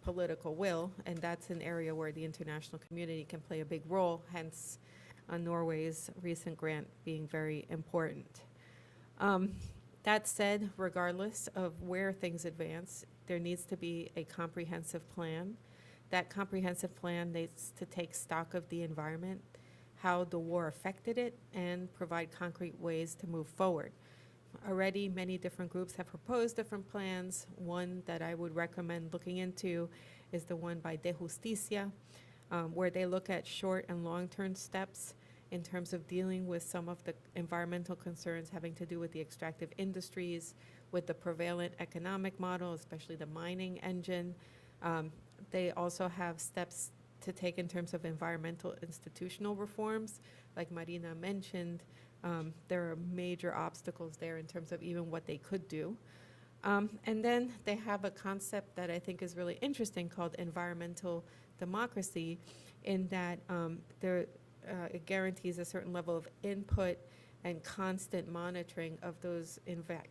political will, and that's an area where the international community can play a big role, hence Norway's recent grant being very important. That said, regardless of where things advance, there needs to be a comprehensive plan. That comprehensive plan needs to take stock of the environment, how the war affected it, and provide concrete ways to move forward. Already, many different groups have proposed different plans. One that I would recommend looking into is the one by De Justicia, where they look at short and long-term steps in terms of dealing with some of the environmental concerns having to do with the extractive industries, with the prevalent economic model, especially the mining engine. They also have steps to take in terms of environmental institutional reforms. Like Marina mentioned, there are major obstacles there in terms of even what they could do. And then they have a concept that I think is really interesting called environmental democracy, in that it guarantees a certain level of input and constant monitoring of those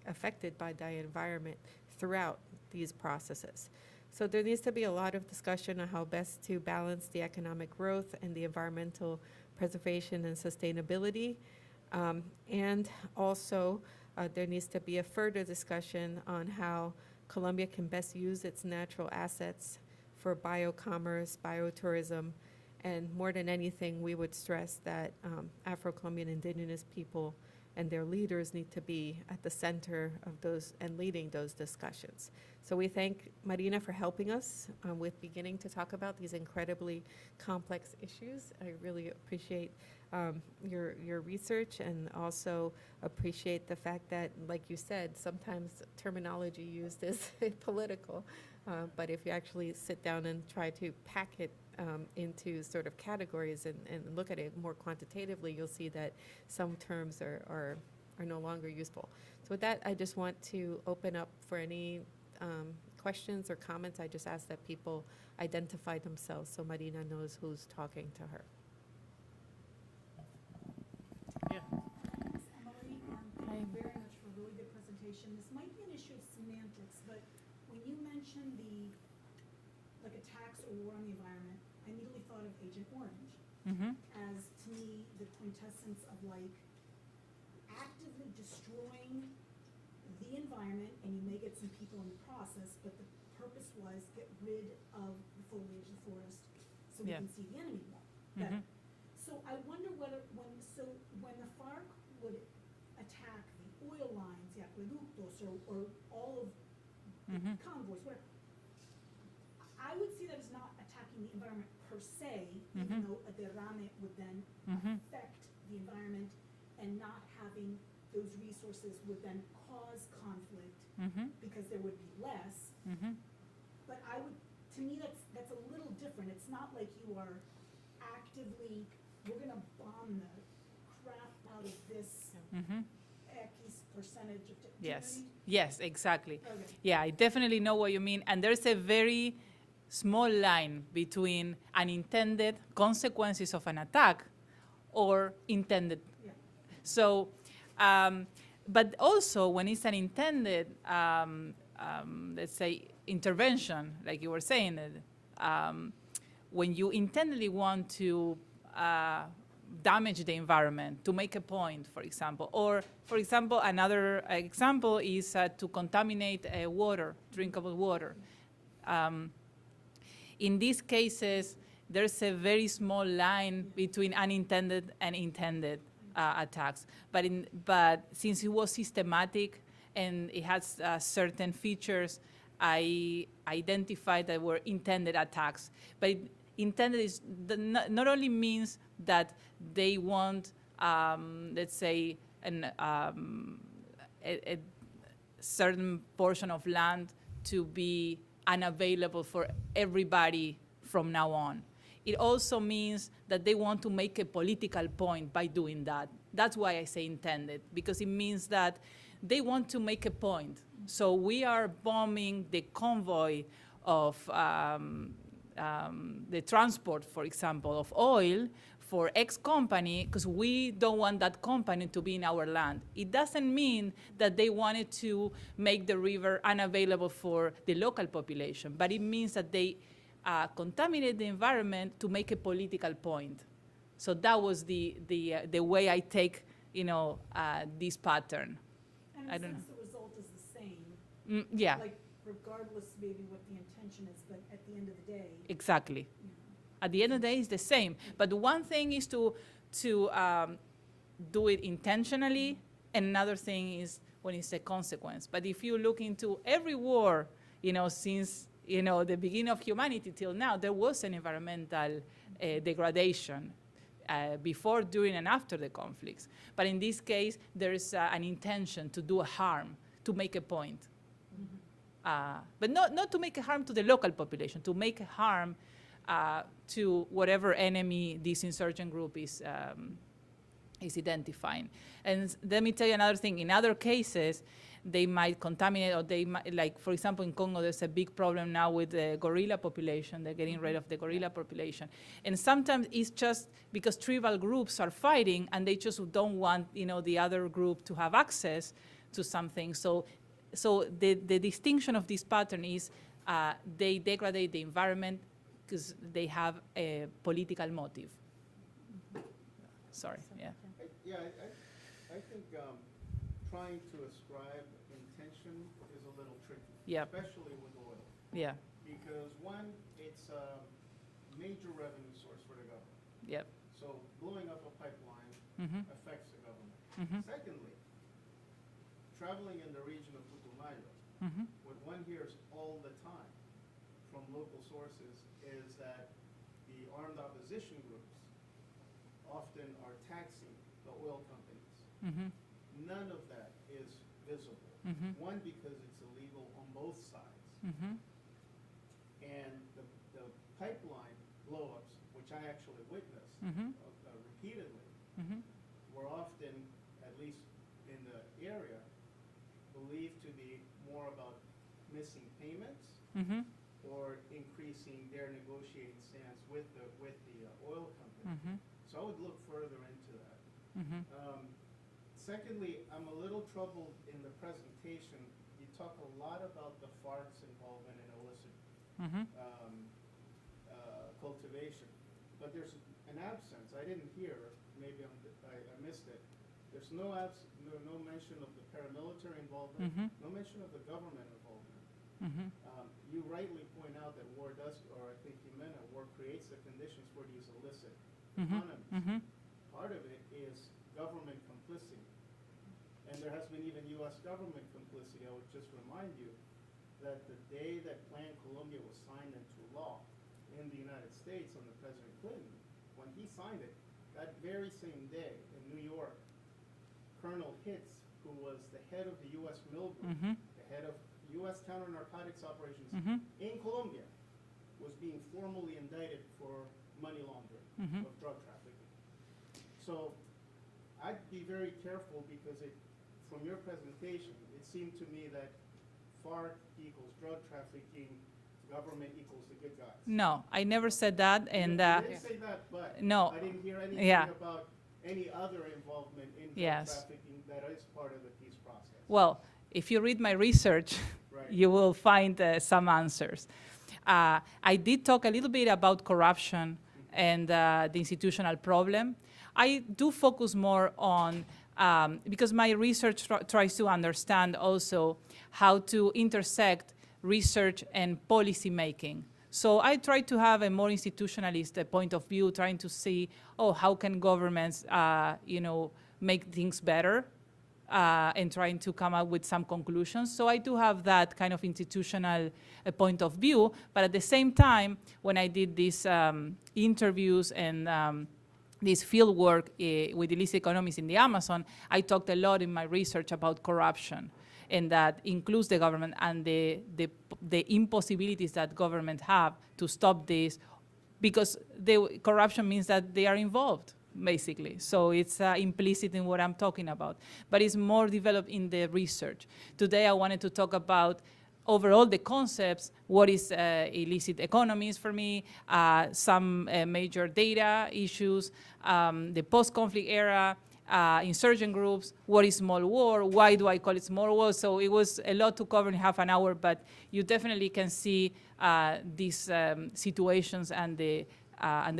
affected by the environment throughout these processes. So there needs to be a lot of discussion on how best to balance the economic growth and the environmental preservation and sustainability. And also, there needs to be a further discussion on how Colombia can best use its natural assets for biocommerce, biotourism, and more than anything, we would stress that Afro-Colombian indigenous people and their leaders need to be at the center of those and leading those discussions. So we thank Marina for helping us with beginning to talk about these incredibly complex issues. I really appreciate your research, and also appreciate the fact that, like you said, sometimes terminology used is political, but if you actually sit down and try to pack it into sort of categories and look at it more quantitatively, you'll see that some terms are no longer useful. So with that, I just want to open up for any questions or comments. I just ask that people identify themselves so Marina knows who's talking to her. Yeah. Emily, thank you very much for a really good presentation. This might be an issue of semantics, but when you mentioned like attacks or war on the environment, I immediately thought of Agent Orange as, to me, the quintessence of like actively destroying the environment, and you may get some people in the process, but the purpose was get rid of the foliage, the forest, so we Yeah. can see the enemy more better. So I wonder whether when the FARC would attack the oil lines, the aqueductos, or all of the convoys, whatever, I would see that as not attacking the environment per se, even though a derrame would then affect the environment, and not having those resources would then cause conflict because there would be less. But to me, that's a little different. It's not like you are actively, we're gonna bomb the crap out of this X percentage of. Yes. Yes, exactly. Okay. Yeah, I definitely know what you mean. And there's a very small line between unintended consequences of an attack or intended. Yeah. So, but also when it's an intended, let's say, intervention, like you were saying, when you intendedly want to damage the environment to make a point, for example, or, for example, another example is to contaminate water, drinkable water. in these cases, there's a very small line between unintended and intended attacks. But since it was systematic and it has certain features, I identified that were intended attacks. But intended is not only means that they want, let's say, a certain portion of land to be unavailable for everybody from now on. It also means that they want to make a political point by doing that. That's why I say intended, because it means that they want to make a point. So we are bombing the convoy of the transport, for example, of oil for X company, because we don't want that company to be in our land. It doesn't mean that they wanted to make the river unavailable for the local population, but it means that they contaminate the environment to make a political point. So that was the way I take, this pattern. And I in a don't sense, the result is the same. Yeah, Like, regardless maybe what the intention is, but at the end of the day, exactly. you know. At the end of the day, it's the same. But one thing is to do it intentionally, and another thing is when it's a consequence. But if you look into every war, since the beginning of humanity till now, there was an environmental degradation before, during, and after the conflicts. But in this case, there is an intention to do harm, to make a point. But not to make a harm to the local population, to make a harm to whatever enemy this insurgent group is identifying. And let me tell you another thing. In other cases, they might contaminate, or they might, like, for example, in Congo, there's a big problem now with the gorilla population. They're getting rid of the gorilla population. And sometimes it's just because tribal groups are fighting, and they just don't want, the other group to have access to something. So the distinction of this pattern is they degrade the environment because they have a political motive. Sorry, yeah. I think trying to ascribe intention is a little tricky, Yep. especially with oil. Yeah, Because one, it's a major revenue source for the government. yep. So blowing up a pipeline Mm-hmm. affects the government. Mm-hmm. Secondly, traveling in the region of Putumayo, Mm-hmm. what one hears all the time from local sources is that the armed opposition groups often are taxing the oil companies. Mm-hmm. None of that is visible. Mm-hmm. One, because it's illegal on both sides. Mm-hmm. And the pipeline blowups, which I actually witnessed Mm-hmm. repeatedly, Mm-hmm. were often, at least in the area, believed to be more about missing payments Mm-hmm. or increasing their negotiating stance with the oil company. Mm-hmm. So I would look further into that. Mm-hmm. Secondly, I'm a little troubled in the presentation. You talk a lot about the FARC's involvement in illicit Mm-hmm. cultivation, but there's an absence. I didn't hear. Maybe I missed it. There's no mention of the paramilitary involvement. Mm-hmm. No mention of the government involvement. Mm-hmm. You rightly point out that war does, or I think Gimena, war creates the conditions for these illicit Mm-hmm. economies. Mm-hmm. Part of it is government complicity. And there has been even U.S. government complicity. I would just remind you that the day that Plan Colombia was signed into law in the United States under President Clinton, when he signed it, that very same day in New York, Colonel Hitz, who was the head of the U.S. Mill Group, Mm-hmm. the head of U.S. counter-narcotics operations Mm-hmm. in Colombia, was being formally indicted for money laundering Mm-hmm. of drug trafficking. So I'd be very careful because from your presentation, it seemed to me that FARC equals drug trafficking, government equals the good guys. No, I never said that, and You didn't say that, but no. I didn't hear anything Yeah. about any other involvement in drug Yes. trafficking that is part of the peace process. Well, if you read my research, Right. you will find some answers. I did talk a little bit about corruption and the institutional problem. I do focus more on, because my research tries to understand also how to intersect research and policy making. So I try to have a more institutionalist point of view, trying to see, oh, how can governments, make things better, and trying to come up with some conclusions. So I do have that kind of institutional point of view, but at the same time, when I did these interviews and this field work with illicit economies in the Amazon, I talked a lot in my research about corruption, and that includes the government and the impossibilities that governments have to stop this, because the corruption means that they are involved, basically. So it's implicit in what I'm talking about, but it's more developed in the research. Today I wanted to talk about overall the concepts, what is illicit economies for me, some major data issues, the post-conflict era, insurgent groups, what is small war, why do I call it small war? So it was a lot to cover in half an hour, but you definitely can see these situations and the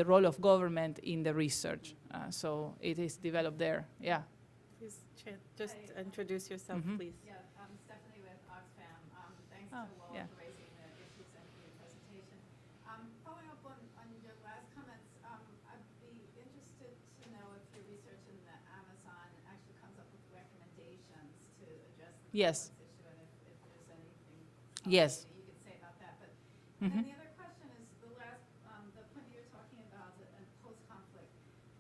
role of government in the research. So it is developed there, yeah. Please, just introduce yourself, please. Yeah, I'm Stephanie with Oxfam. Thanks Oh, to WOLA yeah. for raising the issues and for your presentation. Following up on your last comments, I'd be interested to know if your research in the Amazon actually comes up with recommendations to address the Yes. complex issue, and if there's anything Yes. that you could say about that. But and then the other question is the point you were talking about and post-conflict.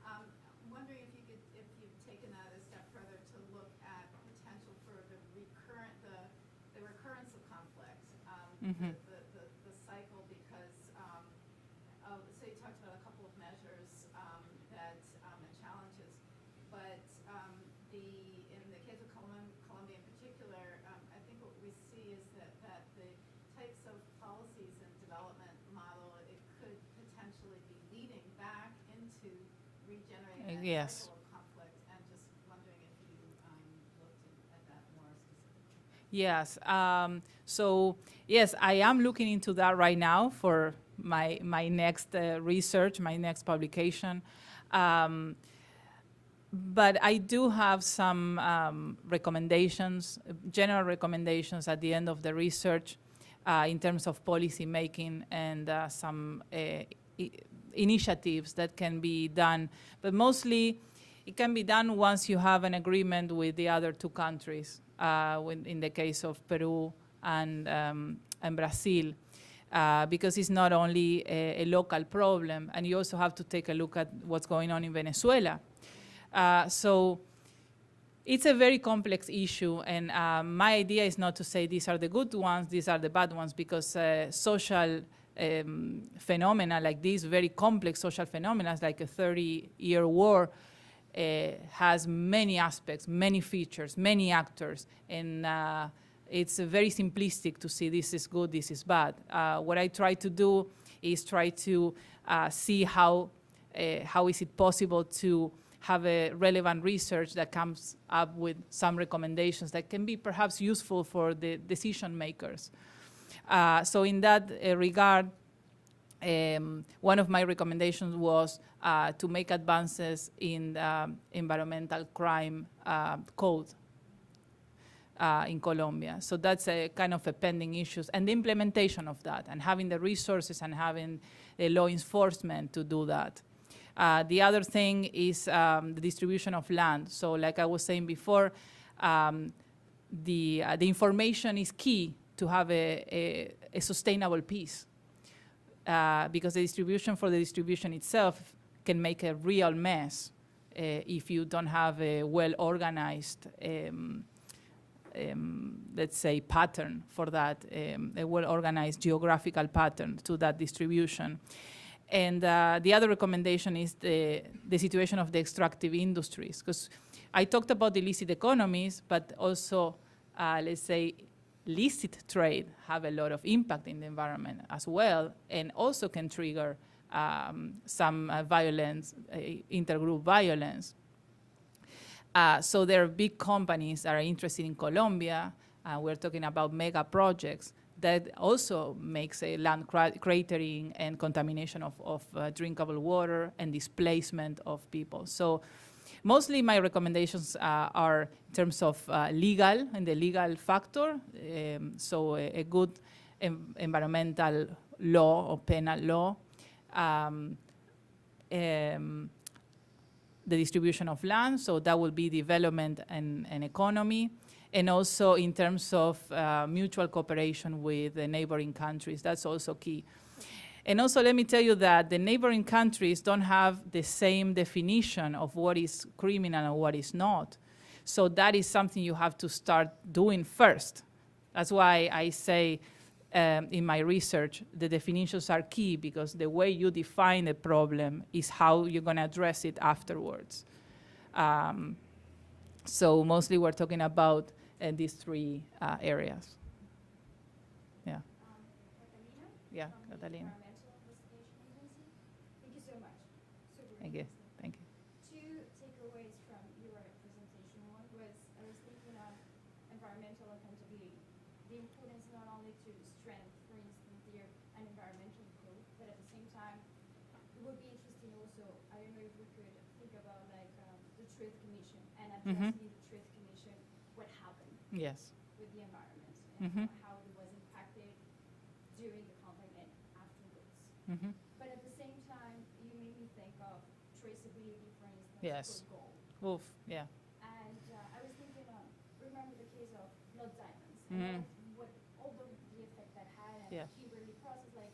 I'm wondering if you've taken that a step further to look at potential for the recurrence of conflict, the cycle, because so you talked about a couple of measures and challenges, but in the case of Colombia in particular, I think what we see is that the types of policies and development model, it could potentially be leading back into regenerating that Yes. cycle of conflict, and just wondering if you looked at that more specifically. Yes. So yes, I am looking into that right now for my next research, my next publication. But I do have some recommendations, general recommendations at the end of the research in terms of policy making and some initiatives that can be done. But mostly it can be done once you have an agreement with the other two countries, in the case of Peru and Brazil. Because it's not only a local problem, and you also have to take a look at what's going on in Venezuela. So it's a very complex issue, and my idea is not to say these are the good ones, these are the bad ones, because social phenomena like these, very complex social phenomena, like a 30-year war, has many aspects, many features, many actors, and it's very simplistic to see this is good, this is bad. What I try to do is try to see how is it possible to have a relevant research that comes up with some recommendations that can be perhaps useful for the decision makers. So in that regard, one of my recommendations was to make advances in the environmental crime code in Colombia. So that's a kind of a pending issue, and the implementation of that, and having the resources and having the law enforcement to do that. The other thing is the distribution of land. So like I was saying before, the information is key to have a sustainable peace, because the distribution for the distribution itself can make a real mess if you don't have a well-organized let's say, pattern for that, a well-organized geographical pattern to that distribution. And the other recommendation is the situation of the extractive industries, because I talked about the illicit economies, but also, let's say, licit trade have a lot of impact in the environment as well, and also can trigger some violence, intergroup violence. So there are big companies that are interested in Colombia. We're talking about mega projects that also makes a land cratering and contamination of drinkable water and displacement of people. So mostly my recommendations are in terms of legal and the legal factor. So a good environmental law or penal law, the distribution of land, so that will be development and economy, and also in terms of mutual cooperation with the neighboring countries. That's also key. And also let me tell you that the neighboring countries don't have the same definition of what is criminal and what is not. So that is something you have to start doing first. That's why I say in my research, the definitions are key, because the way you define a problem is how you're going to address it afterwards. So mostly we're talking about these three areas. Yeah. Catalina? Yeah, From the Catalina. Environmental Investigation Agency. Thank you so much. Super Thank you. interesting. Thank you. Two takeaways from your presentation. One was I was thinking of environmental accountability. The importance not only to strengthen, for instance, an environmental code, but at the same time, it would be interesting also, I don't know if we could think about like the Truth Commission and addressing the Truth Commission what happened Yes. with the environment and how it was impacted during the conflict and afterwards. But at the same time, you made me think of traceability, for instance, Yes. for gold. Oof, yeah. And I was thinking of, remember the case of blood diamonds, Mhm. and what all the effect that had, and Yeah. Kimberly process, like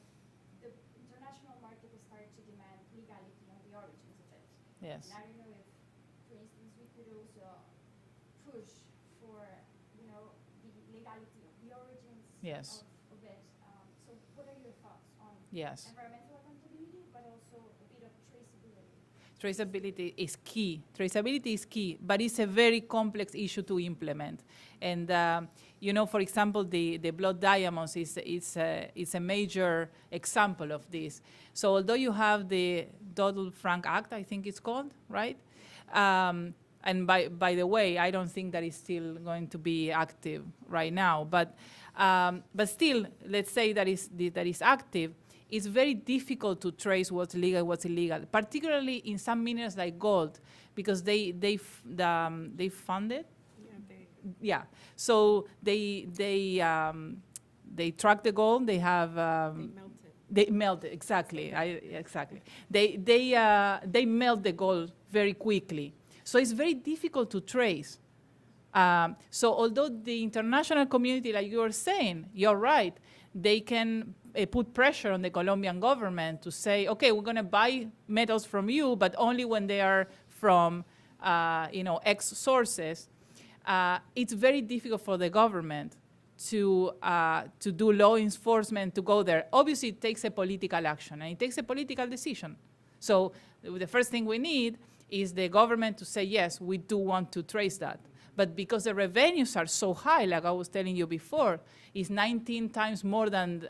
the international market started to demand legality on the origins of it. Yes. And I don't know if, for instance, we could also push for, you know, the legality of the origins Yes. of it. So what are your thoughts on Yes. environmental accountability, but also a bit of traceability? Traceability is key. Traceability is key, but it's a very complex issue to implement. And you know, for example, the blood diamonds is a major example of this. So although you have the Dodd-Frank Act, I think it's called, right? And by the way, I don't think that it's still going to be active right now. But still, let's say that is active. It's very difficult to trace what's legal, what's illegal, particularly in some minerals like gold, because they fund it. Yeah. So they track the gold. They have they melt it exactly. Exactly. They melt the gold very quickly. So it's very difficult to trace. So although the international community, like you were saying, you're right, they can put pressure on the Colombian government to say, okay, we're going to buy metals from you, but only when they are from, X sources. It's very difficult for the government to do law enforcement, to go there. Obviously, it takes a political action, and it takes a political decision. So the first thing we need is the government to say, yes, we do want to trace that. But because the revenues are so high, like I was telling you before, is 19 times more than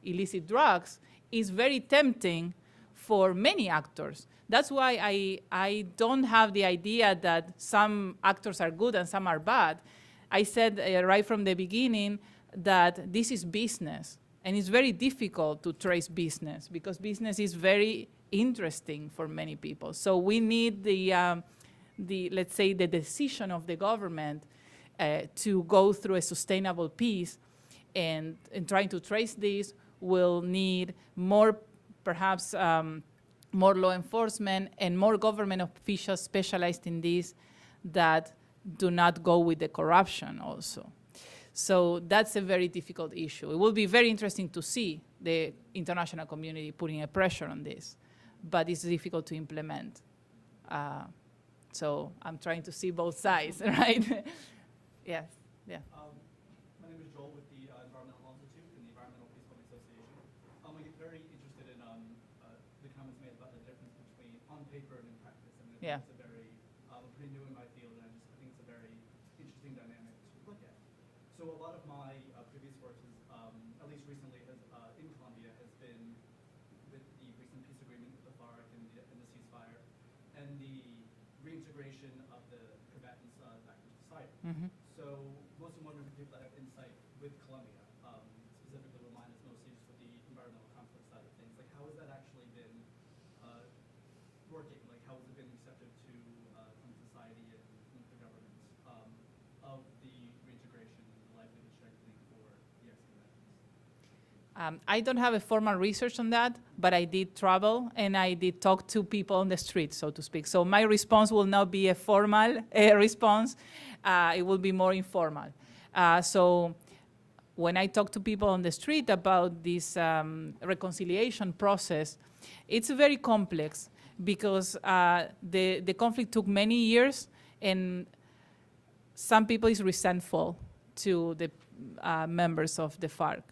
illicit drugs, is very tempting for many actors. That's why I don't have the idea that some actors are good and some are bad. I said right from the beginning that this is business, and it's very difficult to trace business because business is very interesting for many people. So we need let's say, the decision of the government to go through a sustainable peace, and trying to trace this will need more, perhaps, more law enforcement and more government officials specialized in this that do not go with the corruption also. So that's a very difficult issue. It will be very interesting to see the international community putting a pressure on this, but it's difficult to implement. So I'm trying to see both sides, right? Yes, yeah. My name is Joel with the Environmental Law Institute and the Environmental Peace Building Association. I get very interested in the comments made about the difference between on paper and in practice. I mean, Yeah. it's a very, pretty new in my field, and I think it's a very interesting dynamic to look at. So a lot of my previous work is, at least recently, in Colombia, has been with the recent peace agreement with the FARC and the ceasefire, and the reintegration of the combatants back into society. So most of wondering for people that have insight with Colombia, specifically with mine is mostly just with the environmental conflict side of things. Like, how has that actually been working? Like, how has it been receptive to society and the government of the reintegration and the livelihood strengthening for the ex-combatants? I don't have a formal research on that, but I did travel and I did talk to people on the street, so to speak. So my response will not be a formal response. It will be more informal. So when I talk to people on the street about this reconciliation process, it's very complex because the conflict took many years, and some people is resentful to the members of the FARC,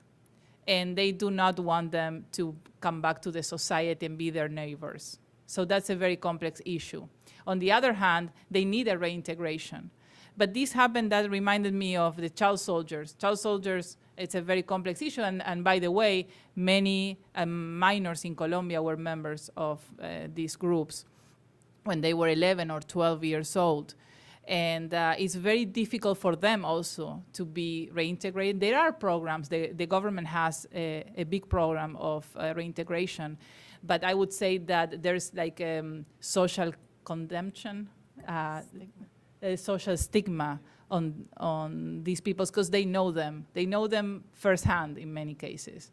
and they do not want them to come back to the society and be their neighbors. So that's a very complex issue. On the other hand, they need a reintegration. But this happened, that reminded me of the child soldiers. Child soldiers, it's a very complex issue, and by the way, many minors in Colombia were members of these groups when they were 11 or 12 years old. And it's very difficult for them also to be reintegrated. There are programs, the government has a big program of reintegration, but I would say that there's like social condemnation, social stigma on these people because they know them. They know them firsthand in many cases.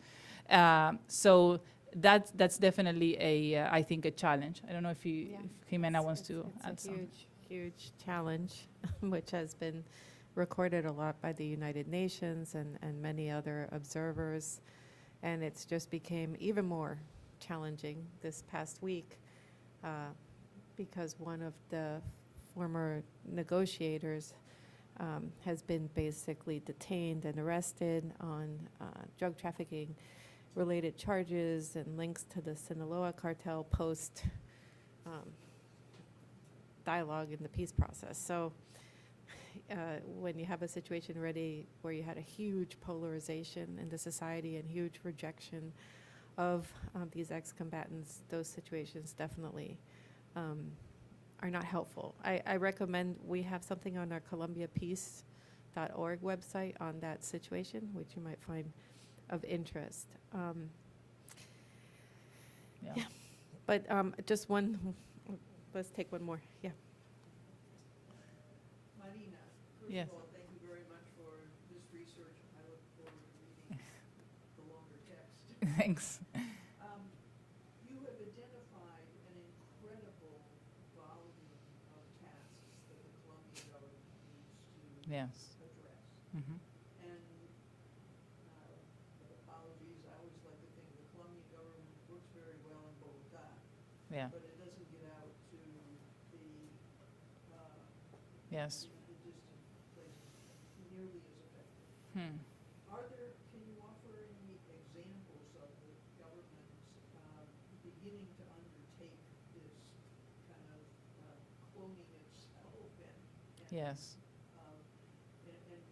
So that's definitely I think a challenge. I don't know if Gimena wants to add something. Huge challenge, which has been recorded a lot by the United Nations and many other observers. And it's just became even more challenging this past week because one of the former negotiators has been basically detained and arrested on drug trafficking related charges and links to the Sinaloa cartel post dialogue in the peace process. So when you have a situation already where you had a huge polarization in the society and huge rejection of these ex-combatants, those situations definitely are not helpful. I recommend we have something on our colombiapeace.org website on that situation, which you might find of interest. Yeah. But just one. Let's take one more. Yeah. Marina, first Yes. of all, thank you very much for this research. I look forward to reading the longer text. Thanks. You have identified an incredible volume of tasks that the Colombian government needs to Yes. address. Mm-hmm. And apologies, I always like to think the Colombian government works very well in Bogota, Yeah. but it doesn't get out to the Yes. the distant places nearly as effective. Can you offer any examples of the government beginning to undertake this kind of cloning itself and Yes. and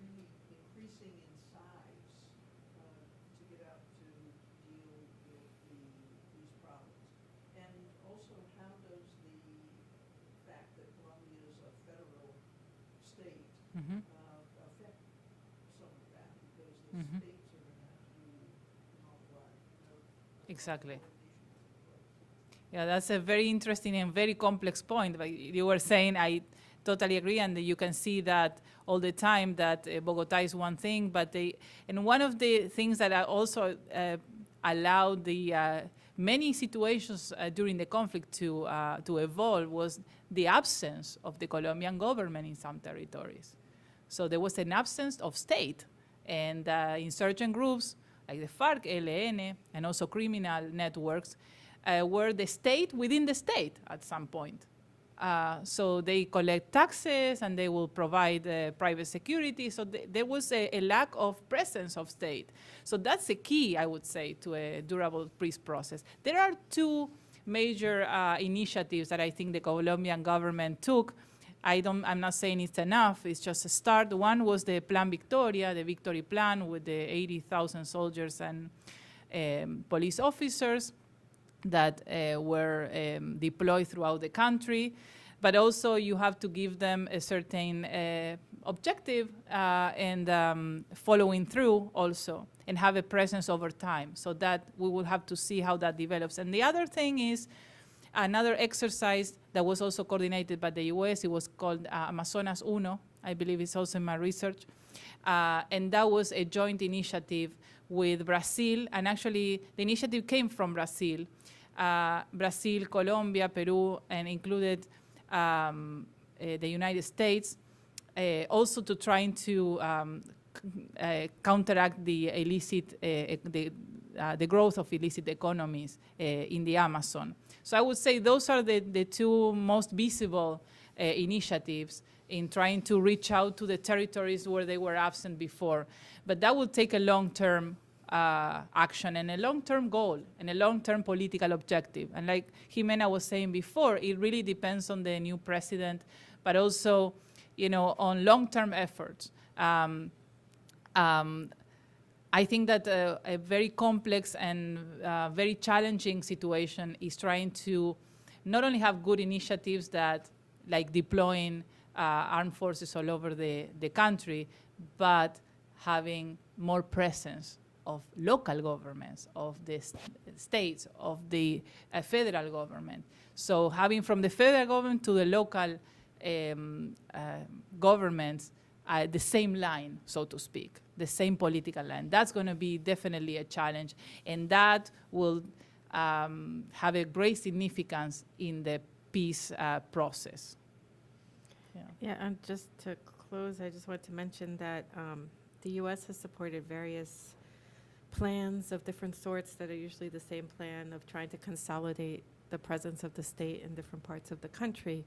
really increasing in size to get out to deal with these problems? And also, how does the fact that Colombia is a federal state Mm-hmm. affect some of that? Because the Mhm. states are going to have to do an awful lot. Exactly. Yeah, that's a very interesting and very complex point. But you were saying, I totally agree, and you can see that all the time that Bogota is one thing, but and one of the things that I also allowed the many situations during the conflict to evolve was the absence of the Colombian government in some territories. So there was an absence of state, and insurgent groups like the FARC, ELN, and also criminal networks were the state within the state at some point. So they collect taxes and they will provide private security. So there was a lack of presence of state. So that's the key, I would say, to a durable peace process. There are two major initiatives that I think the Colombian government took. I'm not saying it's enough, it's just a start. One was the Plan Victoria, the Victory Plan with the 80,000 soldiers and police officers that were deployed throughout the country. But also you have to give them a certain objective and following through also, and have a presence over time. So that we will have to see how that develops. And the other thing is another exercise that was also coordinated by the US. It was called Amazonas Uno. I believe it's also in my research. And that was a joint initiative with Brazil, and actually the initiative came from Brazil. Brazil, Colombia, Peru, and included the United States, also to trying to counteract the illicit, the growth of illicit economies in the Amazon. So I would say those are the two most visible initiatives in trying to reach out to the territories where they were absent before. But that would take a long-term action and a long-term goal and a long-term political objective. And like Gimena was saying before, it really depends on the new president, but also, you know, on long-term efforts. I think that a very complex and very challenging situation is trying to not only have good initiatives that, like deploying armed forces all over the country, but having more presence of local governments, of the states, of the federal government. So having from the federal government to the local governments the same line, so to speak, the same political line. That's going to be definitely a challenge, and that will have a great significance in the peace process. Yeah, and just to close, I just want to mention that the U.S. has supported various plans of different sorts that are usually the same plan of trying to consolidate the presence of the state in different parts of the country,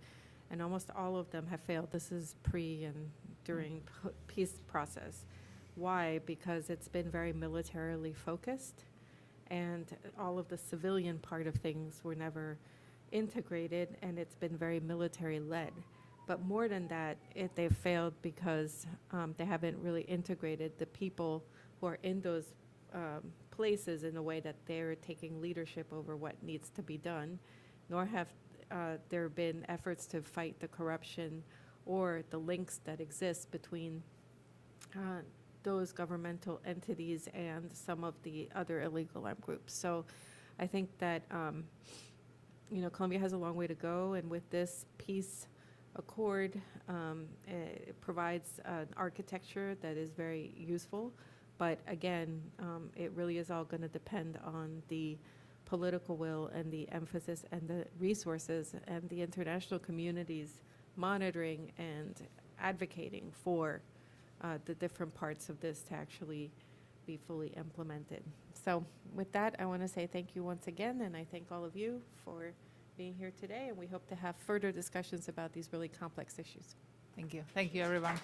and almost all of them have failed. This is pre and during peace process. Why? Because it's been very militarily focused, and all of the civilian part of things were never integrated, and it's been very military-led. But more than that, they've failed because they haven't really integrated the people who are in those places in a way that they're taking leadership over what needs to be done, nor have there been efforts to fight the corruption or the links that exist between those governmental entities and some of the other illegal armed groups. So I think that you know, Colombia has a long way to go, and with this peace accord, it provides an architecture that is very useful. But again, it really is all going to depend on the political will and the emphasis and the resources and the international community's monitoring and advocating for the different parts of this to actually be fully implemented. So with that, I want to say thank you once again, and I thank all of you for being here today, and we hope to have further discussions about these really complex issues. Thank you. Thank you, everyone.